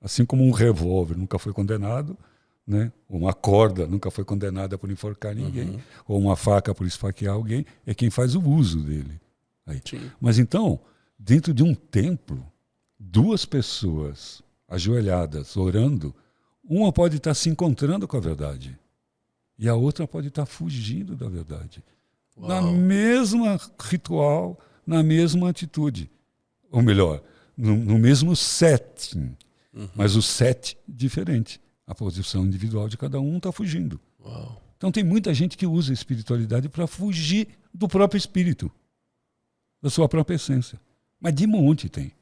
Assim como um revólver nunca foi condenado, né? Uma corda nunca foi condenada por enforcar ninguém, ou uma faca por esfaquear alguém, é quem faz o uso dele. Aí. Mas então, dentro de um templo, duas pessoas ajoelhadas, orando, uma pode estar se encontrando com a verdade e a outra pode estar fugindo da verdade. Uau. Na mesma ritual, na mesma atitude. Ou melhor, no mesmo setting, mas o set diferente. A posição individual de cada um está fugindo. Uau. Então tem muita gente que usa a espiritualidade para fugir do próprio espírito, da sua própria essência. Mas de monte tem.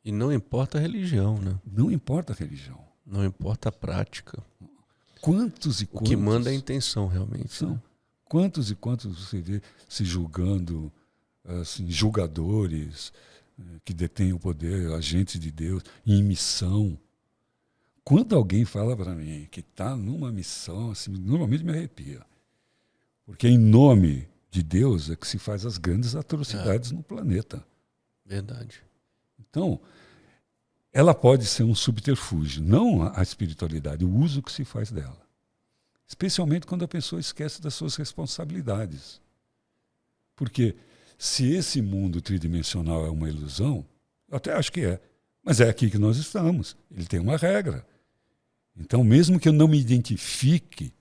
E não importa a religião, né? Não importa a religião. Não importa a prática. Quantos e quantos... O que manda é a intenção, realmente. São. Né? Quantos e quantos você vê se julgando, assim, julgadores que detêm o poder, agentes de Deus, em missão. Quando alguém fala para mim que está numa missão, assim, normalmente me arrepia. Porque em nome de Deus é que se faz as grandes atrocidades no planeta. Verdade. Então, ela pode ser um subterfúgio, não a espiritualidade, o uso que se faz dela. Especialmente quando a pessoa esquece das suas responsabilidades. Porque se esse mundo tridimensional é uma ilusão, eu até acho que é, mas é aqui que nós estamos. Ele tem uma regra. Então, mesmo que eu não me identifique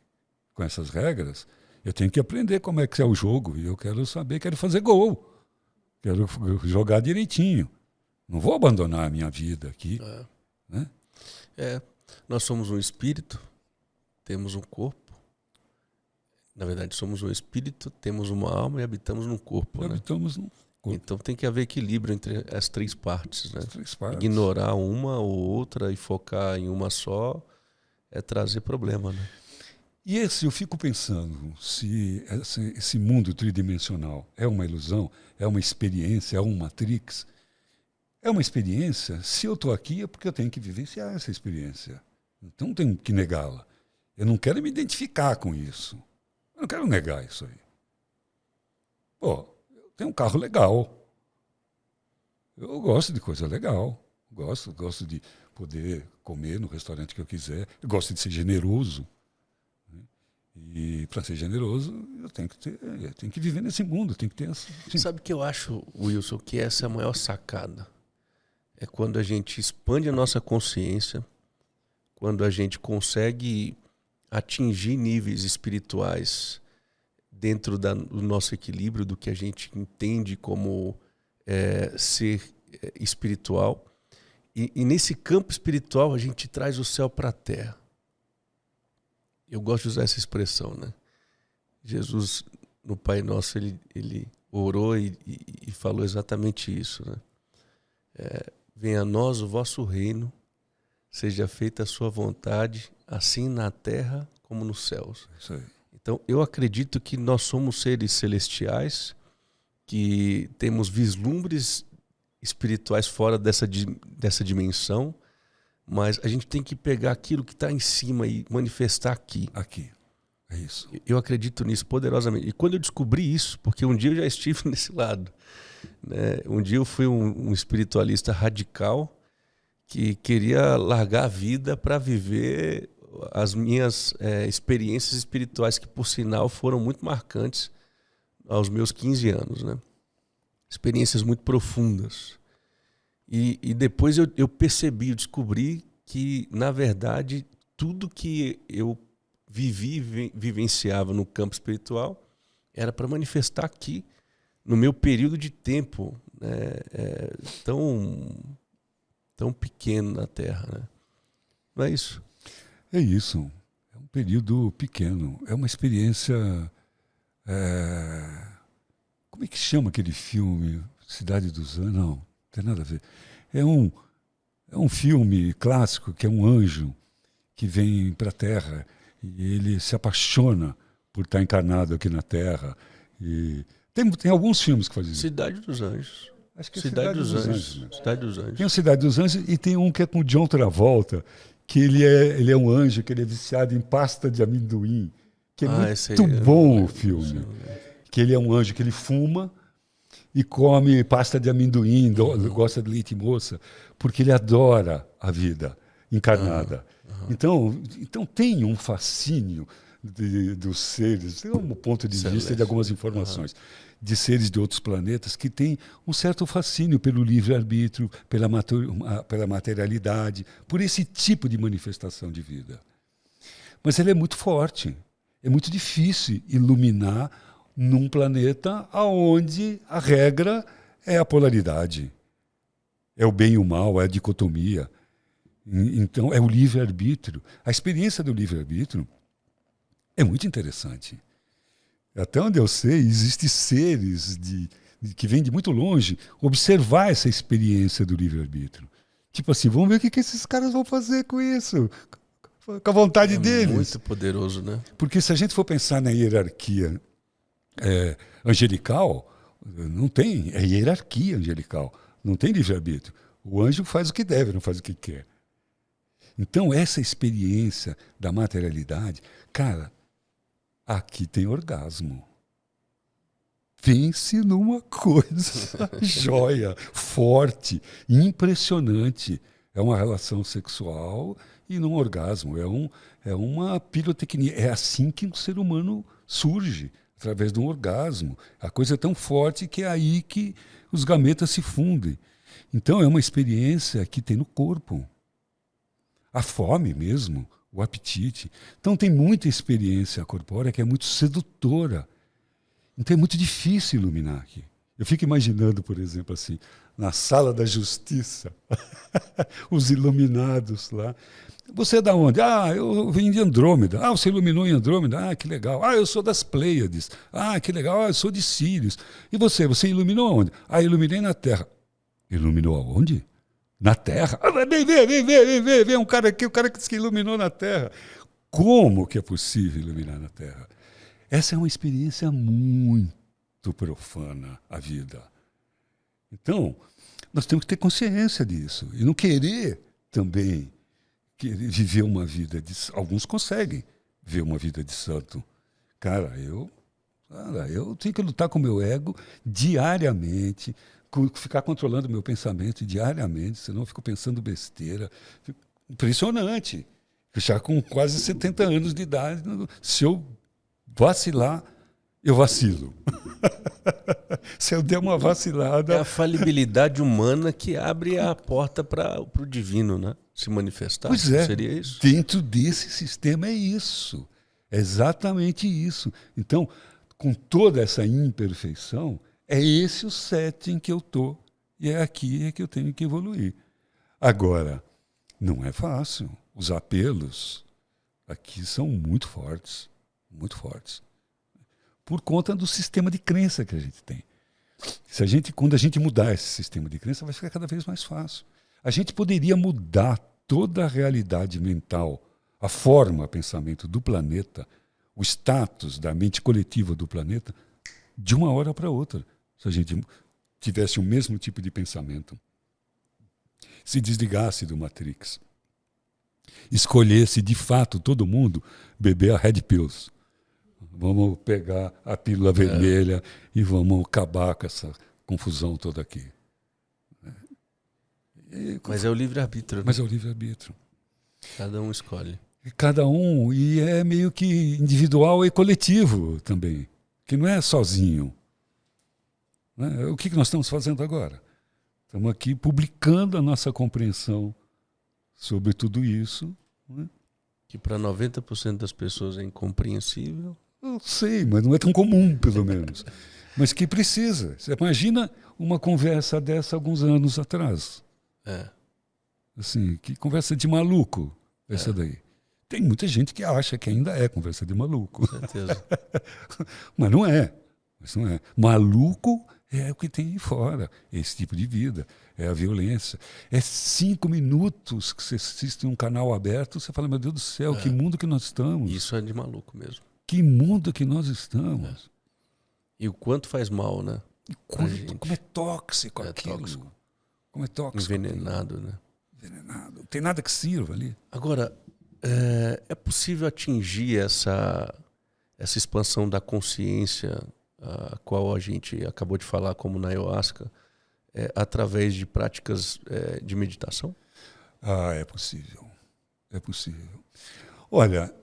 com essas regras, eu tenho que aprender como é que é o jogo. E eu quero saber, quero fazer gol. Quero jogar direitinho. Não vou abandonar a minha vida aqui. Né? Nós somos um espírito, temos um corpo. Na verdade, somos um espírito, temos uma alma e habitamos num corpo. Habitamos num corpo. Então tem que haver equilíbrio entre as três partes. Né? As três partes. Ignorar uma ou outra e focar em uma só é trazer problema. Né? E eu fico pensando, se esse mundo tridimensional é uma ilusão, é uma experiência, é um Matrix, é uma experiência, se eu estou aqui é porque eu tenho que vivenciar essa experiência. Então não tenho que negá-la. Eu não quero me identificar com isso. Eu não quero negar isso aí. Pô, eu tenho um carro legal. Eu gosto de coisa legal. Gosto de poder comer no restaurante que eu quiser. Eu gosto de ser generoso. E para ser generoso, eu tenho que viver nesse mundo, tenho que ter essa. Sim. Sabe o que eu acho, Wilson, que essa é a maior sacada? É quando a gente expande a nossa consciência, quando a gente consegue atingir níveis espirituais dentro do nosso equilíbrio, do que a gente entende como ser espiritual. E nesse campo espiritual a gente traz o céu para a terra. Eu gosto de usar essa expressão, né? Jesus, no Pai Nosso, ele orou e falou exatamente isso, né? Venha a nós o vosso reino, seja feita a sua vontade, assim na terra como nos céus. Isso aí. Então, eu acredito que nós somos seres celestiais, que temos vislumbres espirituais fora dessa dimensão, mas a gente tem que pegar aquilo que está em cima e manifestar aqui. Aqui. É isso. Eu acredito nisso poderosamente. E quando eu descobri isso, porque um dia eu já estive nesse lado, né? Um dia eu fui um espiritualista radical que queria largar a vida para viver as minhas experiências espirituais, que por sinal foram muito marcantes aos meus 15 anos, né? Experiências muito profundas. E depois eu percebi, eu descobri que, na verdade, tudo que eu vivenciava no campo espiritual era para manifestar aqui, no meu período de tempo, né, tão pequeno na Terra. Né? Não é isso? É isso. É um período pequeno. É uma experiência... Como é que chama aquele filme? Cidade dos Anjos? Não tem nada a ver. É um filme clássico que é um anjo que vem para a Terra e ele se apaixona por estar encarnado aqui na Terra. E tem alguns filmes que fazem isso. Cidade dos Anjos. Acho que é Cidade dos Anjos. Cidade dos Anjos. Tem o Cidade dos Anjos e tem um que é com o John Travolta, que ele é um anjo, que ele é viciado em pasta de amendoim. Que é muito bom o filme. Que ele é um anjo que ele fuma e come pasta de amendoim, gosta de leite moça, porque ele adora a vida encarnada. Então tem um fascínio dos seres, tem um ponto de vista de algumas informações, de seres de outros planetas que têm um certo fascínio pelo livre-arbítrio, pela materialidade, por esse tipo de manifestação de vida. Mas ele é muito forte, é muito difícil iluminar num planeta onde a regra é a polaridade. É o bem e o mal, é a dicotomia. Então, é o livre-arbítrio. A experiência do livre-arbítrio é muito interessante. Até onde eu sei, existem seres que vêm de muito longe observar essa experiência do livre-arbítrio. Tipo assim, vamos ver o que esses caras vão fazer com isso, com a vontade deles. É muito poderoso, né? Porque se a gente for pensar na hierarquia angelical, não tem, é hierarquia angelical, não tem livre-arbítrio. O anjo faz o que deve, não faz o que quer. Então, essa experiência da materialidade, cara, aqui tem orgasmo. Pense numa coisa joia, forte, impressionante. É uma relação sexual e num orgasmo. É uma pirotecnia. É assim que um ser humano surge, através de um orgasmo. A coisa é tão forte que é aí que os gametas se fundem. Então é uma experiência que tem no corpo. A fome mesmo, o apetite. Então tem muita experiência corpórea que é muito sedutora. Então é muito difícil iluminar aqui. Eu fico imaginando, por exemplo, assim, na sala da justiça, os iluminados lá. Você é da onde? Eu vim de Andrômeda. Você iluminou em Andrômeda? Que legal. Eu sou das Pleiades. Que legal. Eu sou de Sírios. E você? Você iluminou aonde? Iluminei na Terra. Iluminou aonde? Na Terra? Vem um cara aqui, o cara que iluminou na Terra. Como que é possível iluminar na Terra? Essa é uma experiência muito profana, a vida. Então, nós temos que ter consciência disso. E não querer também viver uma vida de... Alguns conseguem ver uma vida de santo. Cara, eu tenho que lutar com o meu ego diariamente, ficar controlando o meu pensamento diariamente, senão eu fico pensando besteira. Impressionante. Já com quase 70 anos de idade, se eu vacilar, eu vacilo. Se eu der uma vacilada... É a falibilidade humana que abre a porta para o divino, né? Se manifestar. Pois é. Seria isso? Dentro desse sistema é isso. É exatamente isso. Então, com toda essa imperfeição, é esse o setting que eu estou. E é aqui que eu tenho que evoluir. Agora, não é fácil. Os apelos aqui são muito fortes. Muito fortes. Por conta do sistema de crença que a gente tem. Quando a gente mudar esse sistema de crença, vai ficar cada vez mais fácil. A gente poderia mudar toda a realidade mental, a forma, pensamento do planeta, o status da mente coletiva do planeta, de uma hora para outra. Se a gente tivesse o mesmo tipo de pensamento, se desligasse do Matrix, escolher se de fato todo mundo beber a Red Pills. Vamos pegar a pílula vermelha e vamos acabar com essa confusão toda aqui. Mas é o livre-arbítrio. Né? Mas é o livre-arbítrio. Cada um escolhe. Cada um, e é meio que individual e coletivo também, que não é sozinho. Né? O que nós estamos fazendo agora? Estamos aqui publicando a nossa compreensão sobre tudo isso. Né? Que para 90% das pessoas é incompreensível. Eu sei, mas não é tão comum, pelo menos. Mas que precisa. Você imagina uma conversa dessa alguns anos atrás. Assim, que conversa de maluco essa daí. Tem muita gente que acha que ainda é conversa de maluco. Com certeza. Mas não é. Maluco é o que tem aí fora. É esse tipo de vida. É a violência. É 5 minutos que você assiste um canal aberto, você fala, meu Deus do céu, que mundo que nós estamos. Isso é de maluco mesmo. Que mundo que nós estamos. E o quanto faz mal, né? Como é tóxico aquilo. Tóxico. Como é tóxico. Envenenado, né? Envenenado. Não tem nada que sirva ali. Agora, é possível atingir essa expansão da consciência, a qual a gente acabou de falar, como na ayahuasca, através de práticas de meditação? É possível. É possível. Olha,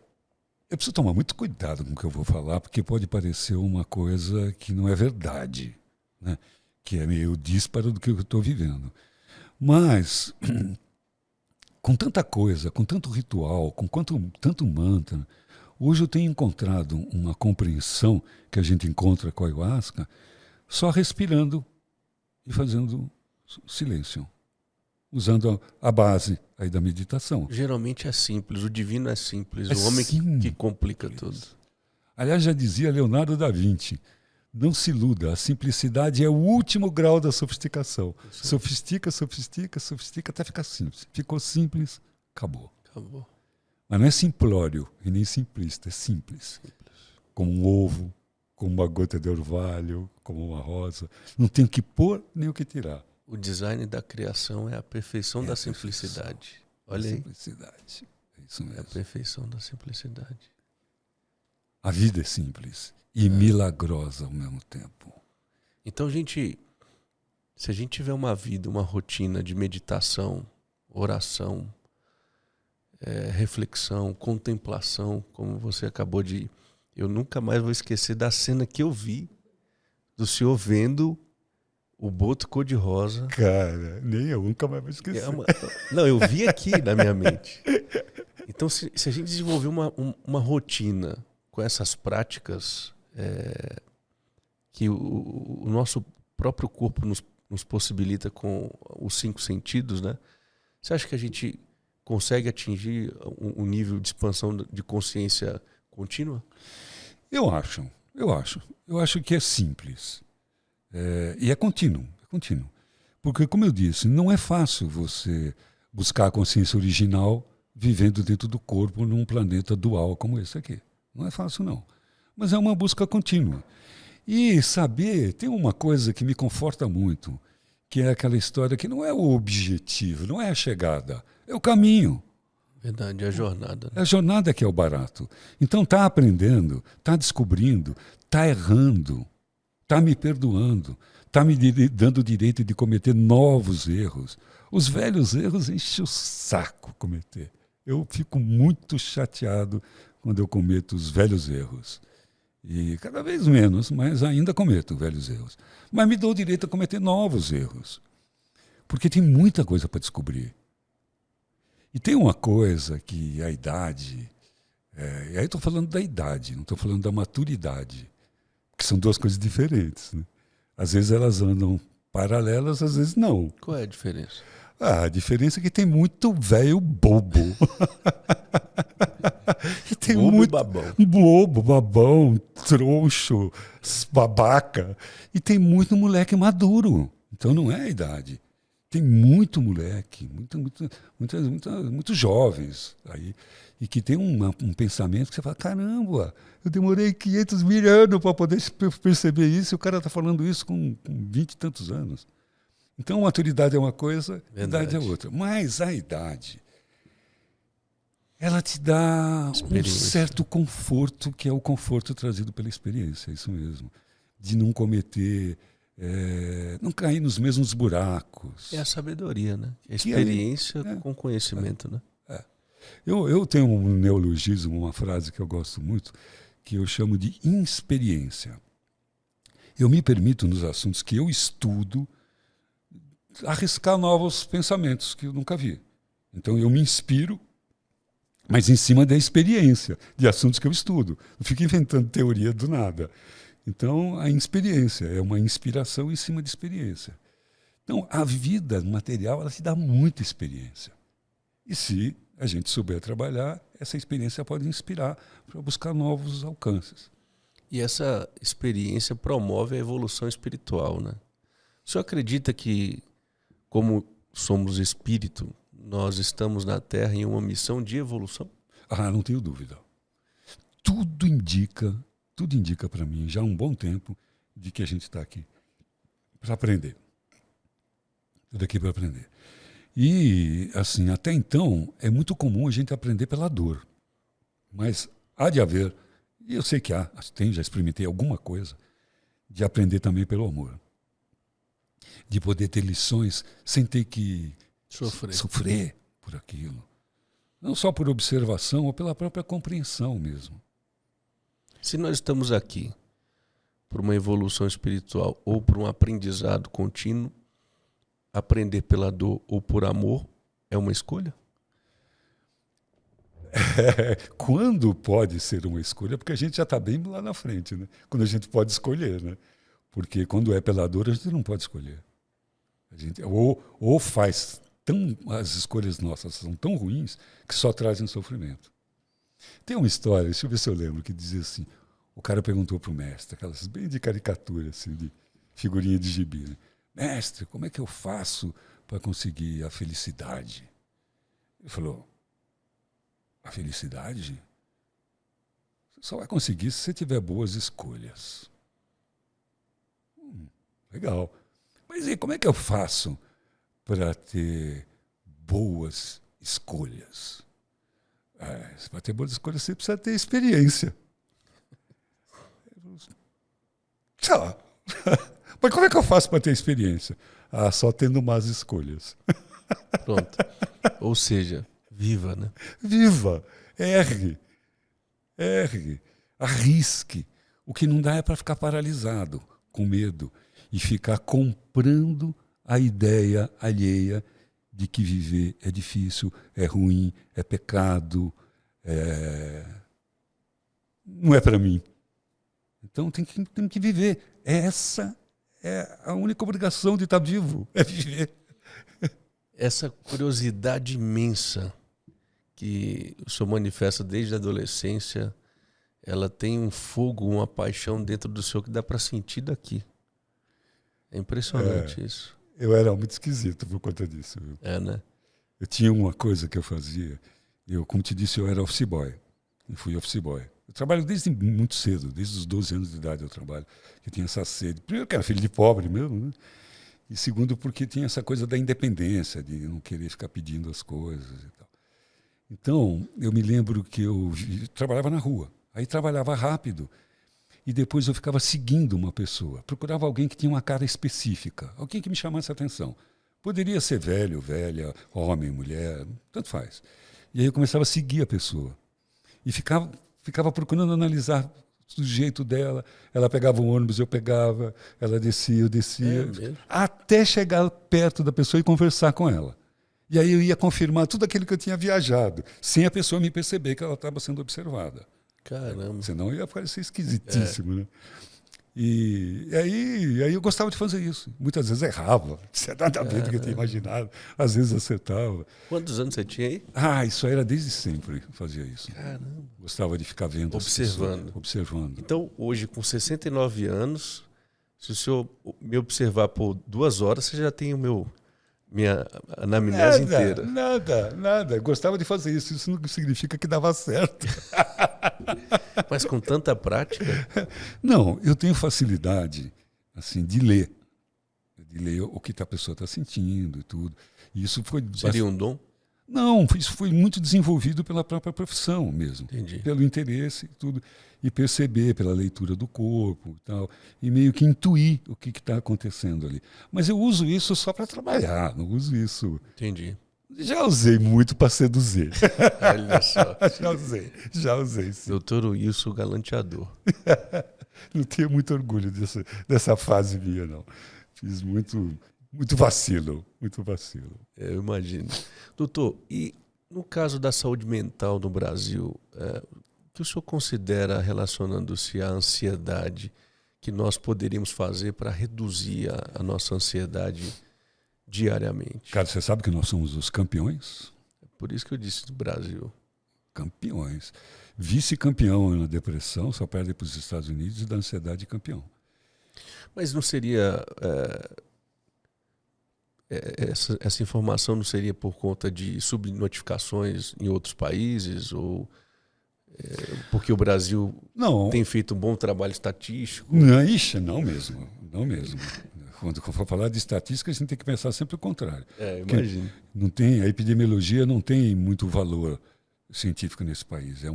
eu preciso tomar muito cuidado com o que eu vou falar, porque pode parecer uma coisa que não é verdade, né? Que é meio dísparo do que eu estou vivendo. Mas, com tanta coisa, com tanto ritual, com tanto mantra, hoje eu tenho encontrado uma compreensão que a gente encontra com a ayahuasca só respirando e fazendo silêncio, usando a base aí da meditação. Geralmente é simples, o divino é simples, o homem que complica tudo. Aliás, já dizia Leonardo da Vinci, não se iluda, a simplicidade é o último grau da sofisticação. Sofistica, sofistica, sofistica, até ficar simples. Ficou simples, acabou. Mas não é simplório e nem simplista, é simples. Como um ovo, como uma gota de orvalho, como uma rosa. Não tem o que pôr nem o que tirar. O design da criação é a perfeição da simplicidade. Olha aí. Simplicidade. É isso mesmo. É a perfeição da simplicidade. A vida é simples e milagrosa ao mesmo tempo. Então, se a gente tiver uma vida, uma rotina de meditação, oração, reflexão, contemplação, como você acabou de... Eu nunca mais vou esquecer da cena que eu vi do senhor vendo o boto cor-de-rosa. Cara, nem eu nunca mais vou esquecer. Não, eu vi aqui na minha mente. Então, se a gente desenvolver uma rotina com essas práticas que o nosso próprio corpo nos possibilita com os 5 sentidos, né? Você acha que a gente consegue atingir um nível de expansão de consciência contínua? Eu acho. Eu acho que é simples. E é contínuo. Porque, como eu disse, não é fácil você buscar a consciência original vivendo dentro do corpo num planeta dual como esse aqui. Não é fácil, não. Mas é uma busca contínua. E saber, tem uma coisa que me conforta muito, que é aquela história que não é o objetivo, não é a chegada, é o caminho. Verdade, é a jornada. Né? É a jornada que é o barato. Então está aprendendo, está descobrindo, está errando, está me perdoando, está me dando o direito de cometer novos erros. Os velhos erros enchem o saco cometer. Eu fico muito chateado quando eu cometo os velhos erros. E cada vez menos, mas ainda cometo velhos erros. Mas me dou o direito a cometer novos erros. Porque tem muita coisa para descobrir. E tem uma coisa que a idade... e aí estou falando da idade, não estou falando da maturidade. Que são 2 coisas diferentes. Né? Às vezes elas andam paralelas, às vezes não. Qual é a diferença? A diferença é que tem muito velho bobo. E tem bobo muito e babão. Bobo, babão, troncho, babaca. E tem muito moleque maduro. Então não é a idade. Tem muito moleque, muitos jovens aí, e que tem um pensamento que você fala, caramba, eu demorei 500 mil anos para poder perceber isso, e o cara está falando isso com 20 e tantos anos. Então, maturidade é uma coisa, a idade é outra. Mas a idade, ela te dá um Experiência. certo conforto, que é o conforto trazido pela experiência, é isso mesmo. De não cometer, não cair nos mesmos buracos. É a sabedoria, né? A Que experiência é. com conhecimento, né? Eu tenho um neologismo, uma frase que eu gosto muito, que eu chamo de inexperiência. Eu me permito, nos assuntos que eu estudo, arriscar novos pensamentos que eu nunca vi. Então eu me inspiro, mas em cima da experiência de assuntos que eu estudo. Não fico inventando teoria do nada. Então a experiência é uma inspiração em cima de experiência. Então a vida material, ela te dá muita experiência. E se a gente souber trabalhar, essa experiência pode inspirar para buscar novos alcances. E essa experiência promove a evolução espiritual, né? O senhor acredita que, como somos espírito, nós estamos na Terra em uma missão de evolução? Ah, não tenho dúvida. Tudo indica para mim, já há um bom tempo, de que a gente está aqui para aprender. Tudo aqui para aprender. E, assim, até então, é muito comum a gente aprender pela dor. Mas há de haver, e eu sei que já experimentei alguma coisa, de aprender também pelo amor. De poder ter lições sem ter que sofrer por aquilo. Não só por observação, ou pela própria compreensão mesmo. Se nós estamos aqui por uma evolução espiritual ou por um aprendizado contínuo, aprender pela dor ou por amor é uma escolha? Quando pode ser uma escolha, porque a gente já está bem lá na frente, né? Quando a gente pode escolher, né? Porque quando é pela dor, a gente não pode escolher. A gente, ou faz as escolhas nossas são tão ruins que só trazem sofrimento. Tem uma história, deixa eu ver se eu lembro, que dizia assim, o cara perguntou para o mestre, aquelas bem de caricatura, assim, de figurinha de gibi, né? Mestre, como é que eu faço para conseguir a felicidade? Ele falou, a felicidade você só vai conseguir se você tiver boas escolhas. Legal. Mas e como é que eu faço para ter boas escolhas? Para ter boas escolhas, você precisa ter experiência. Sei lá. Mas como é que eu faço para ter experiência? Só tendo más escolhas. Pronto. Ou seja, viva, né? Viva. Erre. Arrisque. O que não dá é para ficar paralisado, com medo, e ficar comprando a ideia alheia de que viver é difícil, é ruim, é pecado, não é para mim. Então tem que viver. Essa é a única obrigação de estar vivo, é viver. Essa curiosidade imensa que o senhor manifesta desde a adolescência, ela tem um fogo, uma paixão dentro do senhor que dá para sentir daqui. É impressionante isso. Eu era muito esquisito por conta disso. Viu? Né? Eu tinha uma coisa que eu fazia. Como te disse, eu era office boy. Eu fui office boy. Eu trabalho desde muito cedo, desde os 12 anos de idade eu trabalho. Eu tinha essa sede. Primeiro que era filho de pobre mesmo, né? E segundo porque tinha essa coisa da independência, de não querer ficar pedindo as coisas e tal. Então, eu me lembro que eu trabalhava na rua. Aí trabalhava rápido. E depois eu ficava seguindo uma pessoa. Procurava alguém que tinha uma cara específica. Alguém que me chamasse a atenção. Poderia ser velho, velha, homem, mulher, tanto faz. E aí eu começava a seguir a pessoa. E ficava procurando analisar o jeito dela. Ela pegava um ônibus, eu pegava. Ela descia, eu descia. Até chegar perto da pessoa e conversar com ela. E aí eu ia confirmar tudo aquilo que eu tinha viajado, sem a pessoa me perceber que ela estava sendo observada. Caramba. Senão ia parecer esquisitíssimo, né? E aí eu gostava de fazer isso. Muitas vezes errava. Você nada a ver do que eu tinha imaginado. Às vezes acertava. Quantos anos você tinha aí? Isso era desde sempre que fazia isso. Caramba. Gostava de ficar vendo observando. Então, hoje, com 69 anos, se o senhor me observar por 2 horas, você já tem minha anamnese inteira. Nada. Gostava de fazer isso. Isso não significa que dava certo. Mas com tanta prática? Não, eu tenho facilidade assim, de ler o que a pessoa está sentindo e tudo. E isso foi Seria um dom? Não, isso foi muito desenvolvido pela própria profissão mesmo. Entendi. Pelo interesse e tudo. E perceber pela leitura do corpo e tal. E meio que intuir o que está acontecendo ali. Mas eu uso isso só para trabalhar, não uso isso. Entendi. Já usei muito para seduzir. Olha só. já usei. Sim. Doutor Wilson Galanteador. Não tenho muito orgulho dessa fase minha, não. Fiz muito vacilo, muito vacilo. Eu imagino. Doutor, e no caso da saúde mental no Brasil, o que o senhor considera, relacionando-se à ansiedade, que nós poderíamos fazer para reduzir a nossa ansiedade diariamente? Cara, você sabe que nós somos os campeões? Por isso que eu disse do Brasil. Campeões. Vice-campeão na depressão, só perde para os Estados Unidos, e da ansiedade campeão. Mas não seria... essa informação não seria por conta de subnotificações em outros países? Ou porque o Brasil tem feito um bom trabalho estatístico? Não, ixi, não mesmo. Não mesmo. Quando for falar de estatística, a gente tem que pensar sempre o contrário. Imagino. A epidemiologia não tem muito valor científico nesse país, é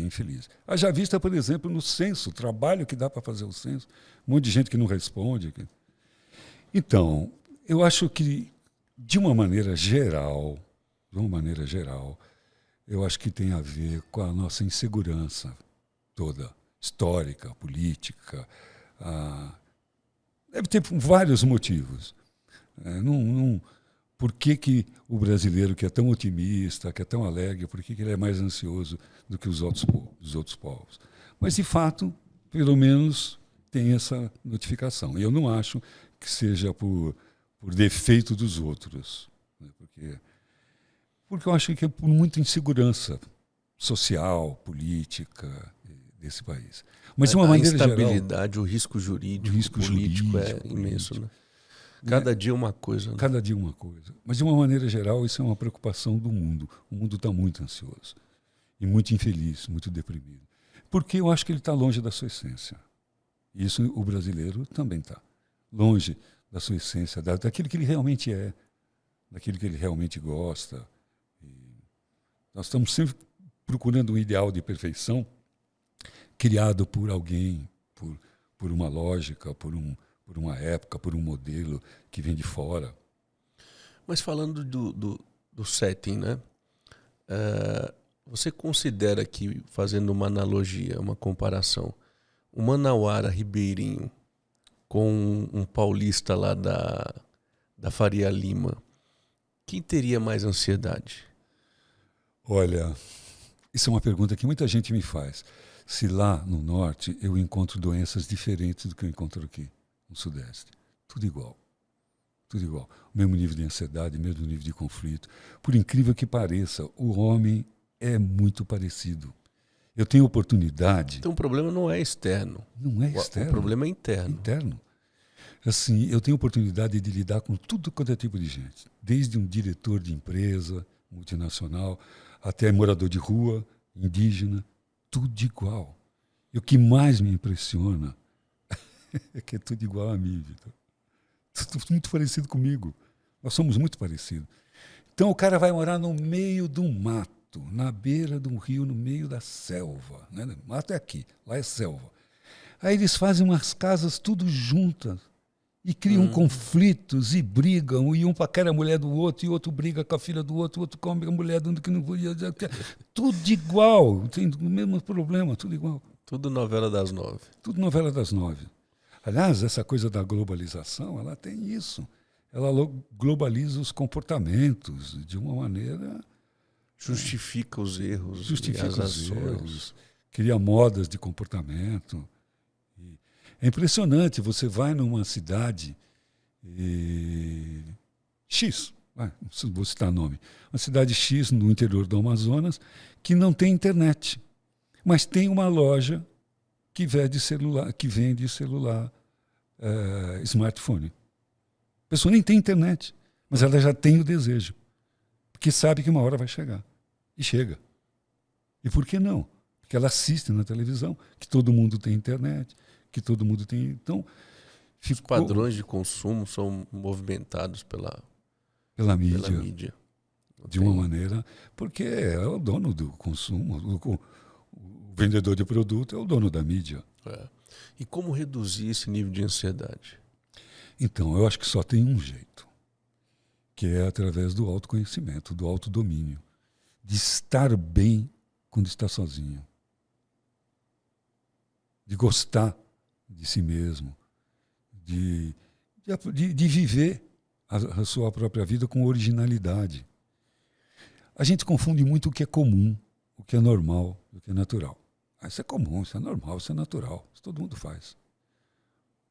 infeliz. Haja vista, por exemplo, no censo, o trabalho que dá para fazer o censo, um monte de gente que não responde. Então, eu acho que, de uma maneira geral, eu acho que tem a ver com a nossa insegurança toda, histórica, política. Deve ter vários motivos. Por que o brasileiro, que é tão otimista, que é tão alegre, por que ele é mais ansioso do que os outros povos? Mas, de fato, pelo menos tem essa notificação. E eu não acho que seja por defeito dos outros. Né? Porque eu acho que é por muita insegurança social, política desse país. Mas, de uma maneira geral, a instabilidade, o risco jurídico, político é imenso. Né? Cada dia uma coisa. Né? Cada dia uma coisa. Mas, de uma maneira geral, isso é uma preocupação do mundo. O mundo está muito ansioso. E muito infeliz, muito deprimido. Porque eu acho que ele está longe da sua essência. E isso o brasileiro também está. Longe da sua essência, daquilo que ele realmente é, daquilo que ele realmente gosta. E nós estamos sempre procurando um ideal de perfeição criado por alguém, por uma lógica, por uma época, por um modelo que vem de fora. Mas falando do setting, né? Você considera que, fazendo uma analogia, uma comparação, o manauara ribeirinho com um paulista lá da Faria Lima, quem teria mais ansiedade? Olha, isso é uma pergunta que muita gente me faz. Se lá no norte eu encontro doenças diferentes do que eu encontro aqui no sudeste. Tudo igual. Tudo igual. O mesmo nível de ansiedade, o mesmo nível de conflito. Por incrível que pareça, o homem é muito parecido. Eu tenho oportunidade... Então o problema não é externo. Não é externo. O problema é interno. Interno. Assim, eu tenho oportunidade de lidar com tudo quanto é tipo de gente. Desde um diretor de empresa multinacional, até morador de rua, indígena, tudo igual. E o que mais me impressiona é que é tudo igual a mim, Vitor. Tudo muito parecido comigo. Nós somos muito parecidos. Então o cara vai morar no meio do mato, na beira de um rio, no meio da selva. Né? Mato é aqui, lá é selva. Aí eles fazem umas casas tudo juntas e criam conflitos e brigam, e um paquera a mulher do outro, e outro briga com a filha do outro, o outro come a mulher do que não podia. Tudo igual, tem o mesmo problema, tudo igual. Tudo novela das 9. Tudo novela das 9. Aliás, essa coisa da globalização, ela tem isso. Ela globaliza os comportamentos de uma maneira... Justifica os erros. Justifica as os ações. erros. Cria modas de comportamento. É impressionante, você vai numa cidade X, vou citar nome, uma cidade X no interior do Amazonas, que não tem internet, mas tem uma loja que vende celular, smartphone. A pessoa nem tem internet, mas ela já tem o desejo, porque sabe que uma hora vai chegar. E chega. E por que não? Porque ela assiste na televisão que todo mundo tem internet, que todo mundo tem. Então, os padrões de consumo são movimentados pela mídia. de uma maneira, porque é o dono do consumo, o vendedor de produto é o dono da mídia. E como reduzir esse nível de ansiedade? Então, eu acho que só tem um jeito, que é através do autoconhecimento, do autodomínio, de estar bem quando está sozinho, de gostar de si mesmo, de viver a sua própria vida com originalidade. A gente confunde muito o que é comum, o que é normal, o que é natural. Isso é comum, isso é normal, isso é natural, isso todo mundo faz.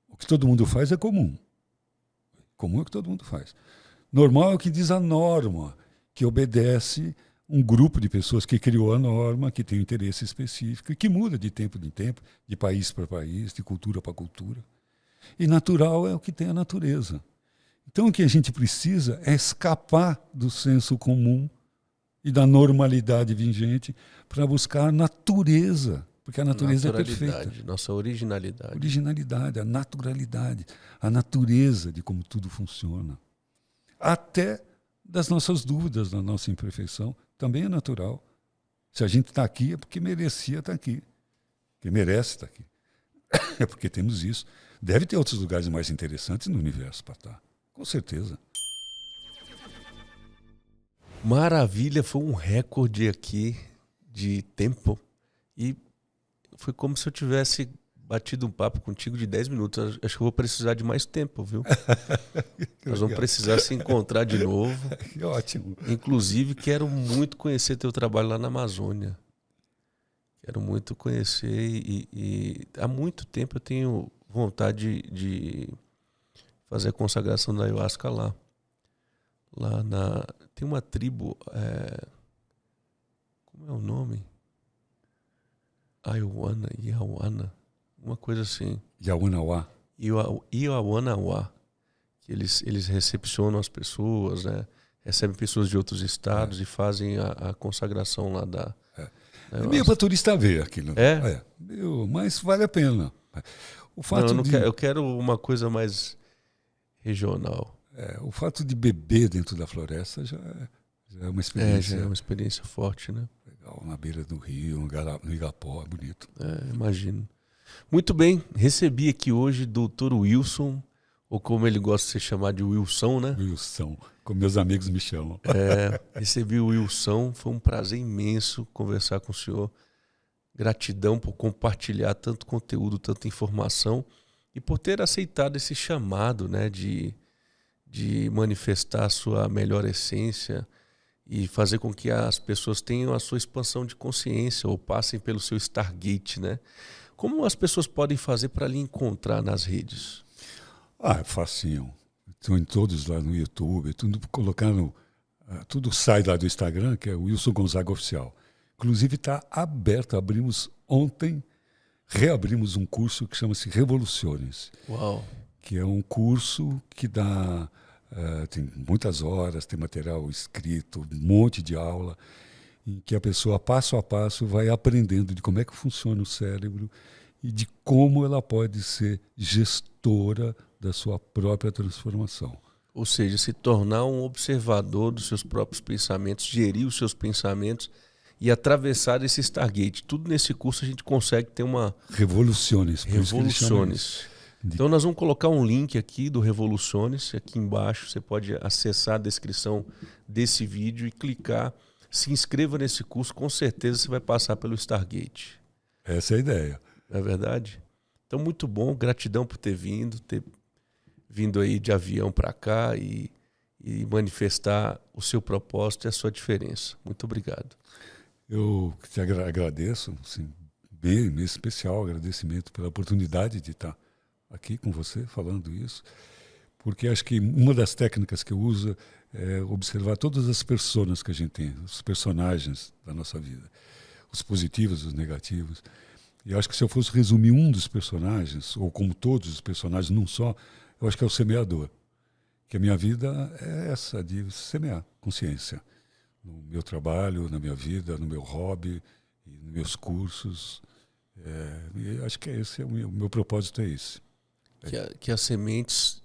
O que todo mundo faz é comum. Comum é o que todo mundo faz. Normal é o que diz a norma, que obedece um grupo de pessoas que criou a norma, que tem um interesse específico e que muda de tempo em tempo, de país para país, de cultura para cultura. E natural é o que tem a natureza. Então o que a gente precisa é escapar do senso comum e da normalidade vigente para buscar a natureza, porque a natureza é perfeita. Nossa originalidade. Originalidade, a naturalidade, a natureza de como tudo funciona. Até das nossas dúvidas, da nossa imperfeição, também é natural. Se a gente está aqui é porque merecia estar aqui, porque merece estar aqui. É porque temos isso. Deve ter outros lugares mais interessantes no universo para estar, com certeza. Maravilha, foi um recorde aqui de tempo e foi como se eu tivesse batido um papo contigo de 10 minutos. Acho que eu vou precisar de mais tempo, viu? Nós vamos precisar se encontrar de novo. Que ótimo. Inclusive, quero muito conhecer teu trabalho lá na Amazônia. Quero muito conhecer e há muito tempo eu tenho vontade de fazer a consagração da ayahuasca lá. Tem uma tribo, como é o nome? Iawana, uma coisa assim. Yawanawá. Iawanawá. Que eles recepcionam as pessoas, né? Recebem pessoas de outros estados e fazem a consagração lá da... É meio para turista ver aquilo. Mas vale a pena. O fato eu quero uma coisa mais regional. O fato de beber dentro da floresta já é uma experiência. Já é uma experiência forte, né? Legal, na beira do rio, no Igapó, é bonito. Imagino. Muito bem, recebi aqui hoje o Dr. Wilson, ou como ele gosta de ser chamado de Wilson, né? Wilson, como meus amigos me chamam. Recebi o Wilson, foi um prazer imenso conversar com o senhor. Gratidão por compartilhar tanto conteúdo, tanta informação e por ter aceitado esse chamado, né, de manifestar a sua melhor essência e fazer com que as pessoas tenham a sua expansão de consciência ou passem pelo seu Stargate, né? Como as pessoas podem fazer para lhe encontrar nas redes? É facinho. Estão em todos lá no YouTube, tudo colocando, tudo sai lá do Instagram, que é o Wilson Gonzaga Oficial. Inclusive está aberto, reabrimos um curso que chama-se Revoluciones. Uau! Que é um curso que dá, tem muitas horas, tem material escrito, um monte de aula, em que a pessoa, passo a passo, vai aprendendo de como é que funciona o cérebro e de como ela pode ser gestora da sua própria transformação. Ou seja, se tornar um observador dos seus próprios pensamentos, gerir os seus pensamentos e atravessar esse Stargate. Tudo nesse curso a gente consegue ter uma... Revoluciones. Revoluciones. Então nós vamos colocar um link aqui do Revoluciones, aqui embaixo. Você pode acessar a descrição desse vídeo e clicar. Se inscreva nesse curso, com certeza você vai passar pelo Stargate. Essa é a ideia. Não é verdade? Então muito bom, gratidão por ter vindo aí de avião para cá e manifestar o seu propósito e a sua diferença. Muito obrigado. Eu te agradeço, assim, bem especial agradecimento pela oportunidade de estar aqui com você falando isso, porque acho que uma das técnicas que eu uso é observar todas as personas que a gente tem, os personagens da nossa vida, os positivos, os negativos. E eu acho que se eu fosse resumir um dos personagens, ou como todos os personagens num só, eu acho que é o semeador. Que a minha vida é essa, de semear consciência. No meu trabalho, na minha vida, no meu hobby, nos meus cursos. E acho que esse é o meu propósito, é esse. Que as sementes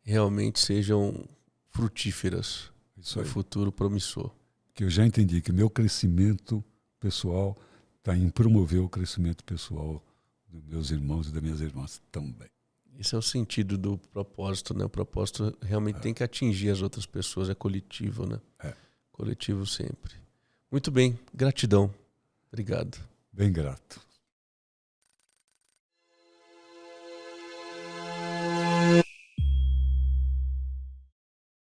realmente sejam frutíferas. Isso é um futuro promissor. que eu já entendi que o meu crescimento pessoal está em promover o crescimento pessoal dos meus irmãos e das minhas irmãs também. Esse é o sentido do propósito, né? O propósito realmente tem que atingir as outras pessoas, é coletivo, né? Coletivo sempre. Muito bem, gratidão. Obrigado. Bem grato.